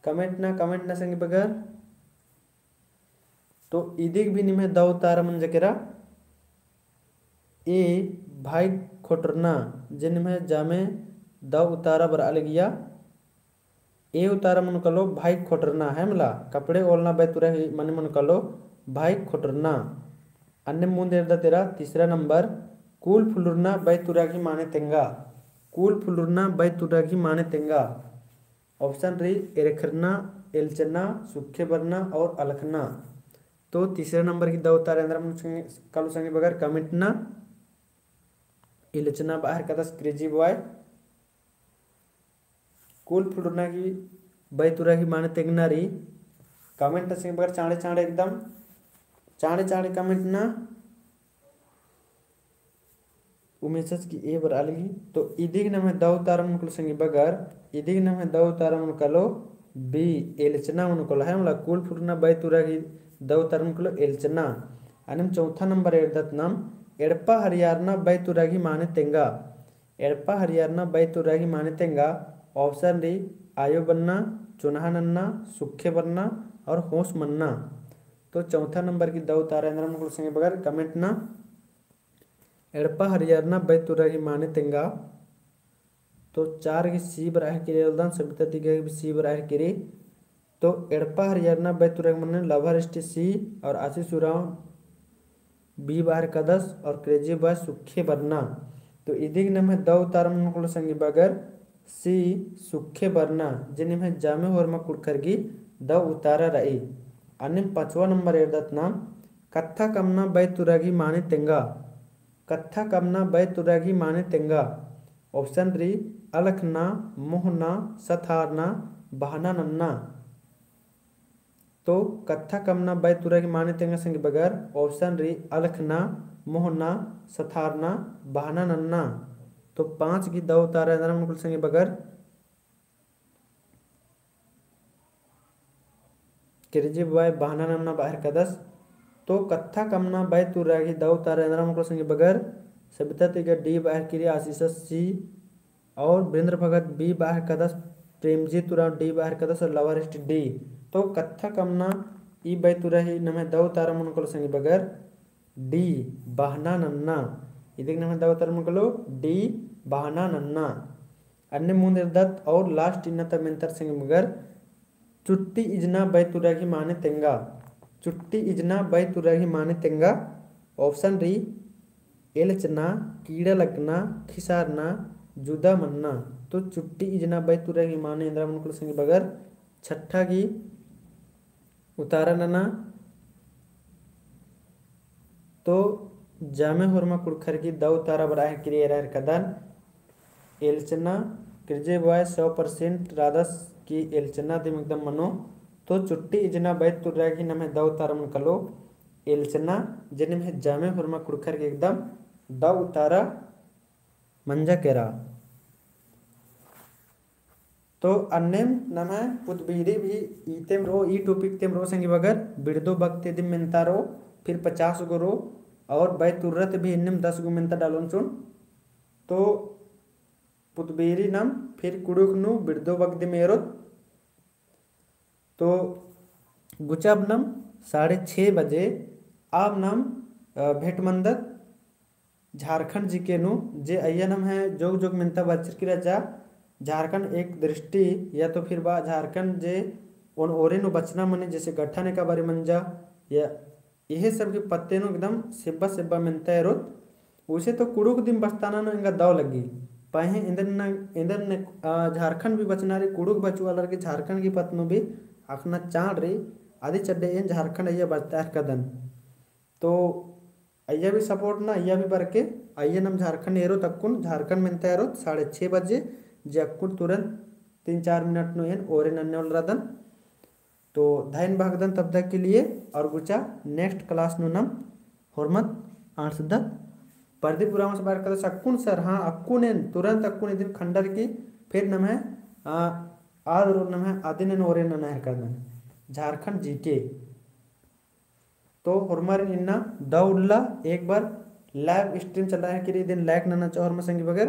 कमेंट ना संग बगर तो इदिग भी निमे दव तारा मन जकेरा ए भाई खोटरना जिन में जामे दव उतारा बर अलगिया ए उतारा मन कलो भाई खोटरना है मला कपड़े ओलना बैतुरा मन मन कलो भाई खोटरना अन्य मुंद एरदा तेरा तीसरा नंबर कूल फुलुरना बैतुरा की माने तेंगा कूल फुलुरना बैतुरा की माने तेंगा ऑप्शन री एरखरना एलचना सूखे बरना और अलखना तो तीसरे नंबर की दो तारेंद्र कल संगे बगैर कमेंट ना इलचना बाहर का क्रेजी बॉय कूल फुलना की बैतुरा की माने तेगना री कमेंट संगे बगैर चाँड़े चाँड़े एकदम चाँड़े चाँड़े कमेंट ना उमेशस की ए बर अलगी तो इदिग नम है दव तारा मुनकल संगे बगैर इदिग नम है दव तारा मुनकलो बी एलचना मुनकल है मतलब कूल फुलना बैतुरा की दव तरमुकलो एलचना अनिम चौथा नंबर एरदत नाम एड़पा हरियाणा बैतुरागी माने तेंगा एड़पा हरियाणा बैतुरागी माने तेंगा ऑप्शन डी आयो बनना चुनाहा नन्ना सूखे बनना और होश मनना तो चौथा नंबर की दव तारेंद्र मुकुल संगे बगैर कमेंट ना एड़पा हरियाणा बैतुरागी माने तेंगा तो चार की सी बराह की सबिता दिगे सी बराह की तो एड़पा हरियाणा बैतुराग मन लवर एस सी और आशीष उराव बी बाहर कदस और क्रेजी बॉय सूखे बरना तो इदिग नम है दव तारम मुकुल संगी बगर सी सूखे बरना जिन में जामे होरमा कुड़खरगी दव उतारा रही अन्य पांचवा नंबर एरदत नाम कत्था कमना बैतुरागी माने तेंगा कत्था कमना बैतुरागी माने तेंगा ऑप्शन री अलखना मोहना सथारना बहाना नन्ना तो कत्था कमना बैतुरा की माने तेंगा संग बगैर ऑप्शन री अलखना मोहना सथारना बहाना नन्ना तो पांच की दव तारा इंद्रा मुकुल संग बगैर किरजी बॉय बहाना नन्ना बाहर कदस तो कत्था कमना बैतुरा की दव तारा इंद्रा मुकुल संग बगैर सबिता तिगा डी बाहर की आशीष सी और वीरेंद्र भगत बी बाहर कदस प्रेमजीत उराव डी बाहर कदस और लवर एस्ट डी तो कत्था कमना ई बैतुरा ही नमे दव तारा मुनकलो संगे बगैर डी बहना नन्ना इदिक नमे दव तारा मुनकलो डी बहना नन्ना अन्य मुंदर दत्त और लास्ट इन्नता मेंतर संगे बगैर चुट्टी इजना बैतुरा की माने तेंगा चुट्टी इजना बैतुरा की माने तेंगा ऑप्शन री एलचना कीड़ा लगना खिसारना जुदा मनना तो चुट्टी इजना बैतुरा की माने इंद्रा मुनकलो संगे बगैर छठा की उतारा नना तो जामे होरमा कुड़खर की दव तारा बराह क्रियर कदन एलचना क्रिजे बॉय 100% राधस की एलचना दिम एकदम मनो तो चुट्टी इजना बैत तुर्रा की नमे दव तारा मन कलो एलचना जिन में जामे होरमा कुड़खर की एकदम दव तारा मंजा केरा तो अन्नेम नम है पुतबीरी भी ईतेम रो ई टॉपिक तेम रो संगी बगर बिड़दो बगते दिम मिनता रो फिर 50 गो रो और बै तुरत भी इन्नम 10 गो मिनता डालोन चुन। तो पुतबीरी नम फिर कुड़ुक नु बिड़दो बग दिम एरोत। तो गुचब नम 6:30 बजे आब नम भेट मंदत झारखंड जी के नु जे अय्यनम है जोग जोग मिनता बच्चर की रजा झारखंड एक दृष्टि या तो फिर बा झारखंड जे उन ओरे नु बचना मने जैसे गठा ने का बारे मंजा या यह सब के पत्ते नु एकदम सिब्बा सिब्बा मिनता है रोत उसे तो कुड़ुक दिन बचताना नु इंगा दाव लगी पाहे इंदर ने झारखंड भी बचना रे कुड़ुक बचु वाला के झारखंड की पत्नो भी अपना चाड़ रे आदि चड्डे इन झारखंड अय्या बचता है कदन। तो अय्या भी सपोर्ट ना अय्या भी बरके अय्या नम झारखंड एरो तक्कुन झारखंड मिनता एरो 6:30 बजे जक्कुन तुरंत 3-4 मिनट नो एन ओरे नन्ने वाला रदन। तो धाइन भागदन तब तक के लिए और गुचा नेक्स्ट क्लास नो नम हुरमत आंसदत पर्दी पुराम से बार कर सक्कुन सर हाँ अक्कुन एन तुरंत अक्कुन दिन खंडर की फिर नम है आद रो नम है आदिन एन ओरे नन है करदन झारखंड जीके। तो हुरमर इन्ना दौड़ला एक बार लाइव स्ट्रीम चल रहा है कि दिन लाइक नना चाह और मसंगी बगैर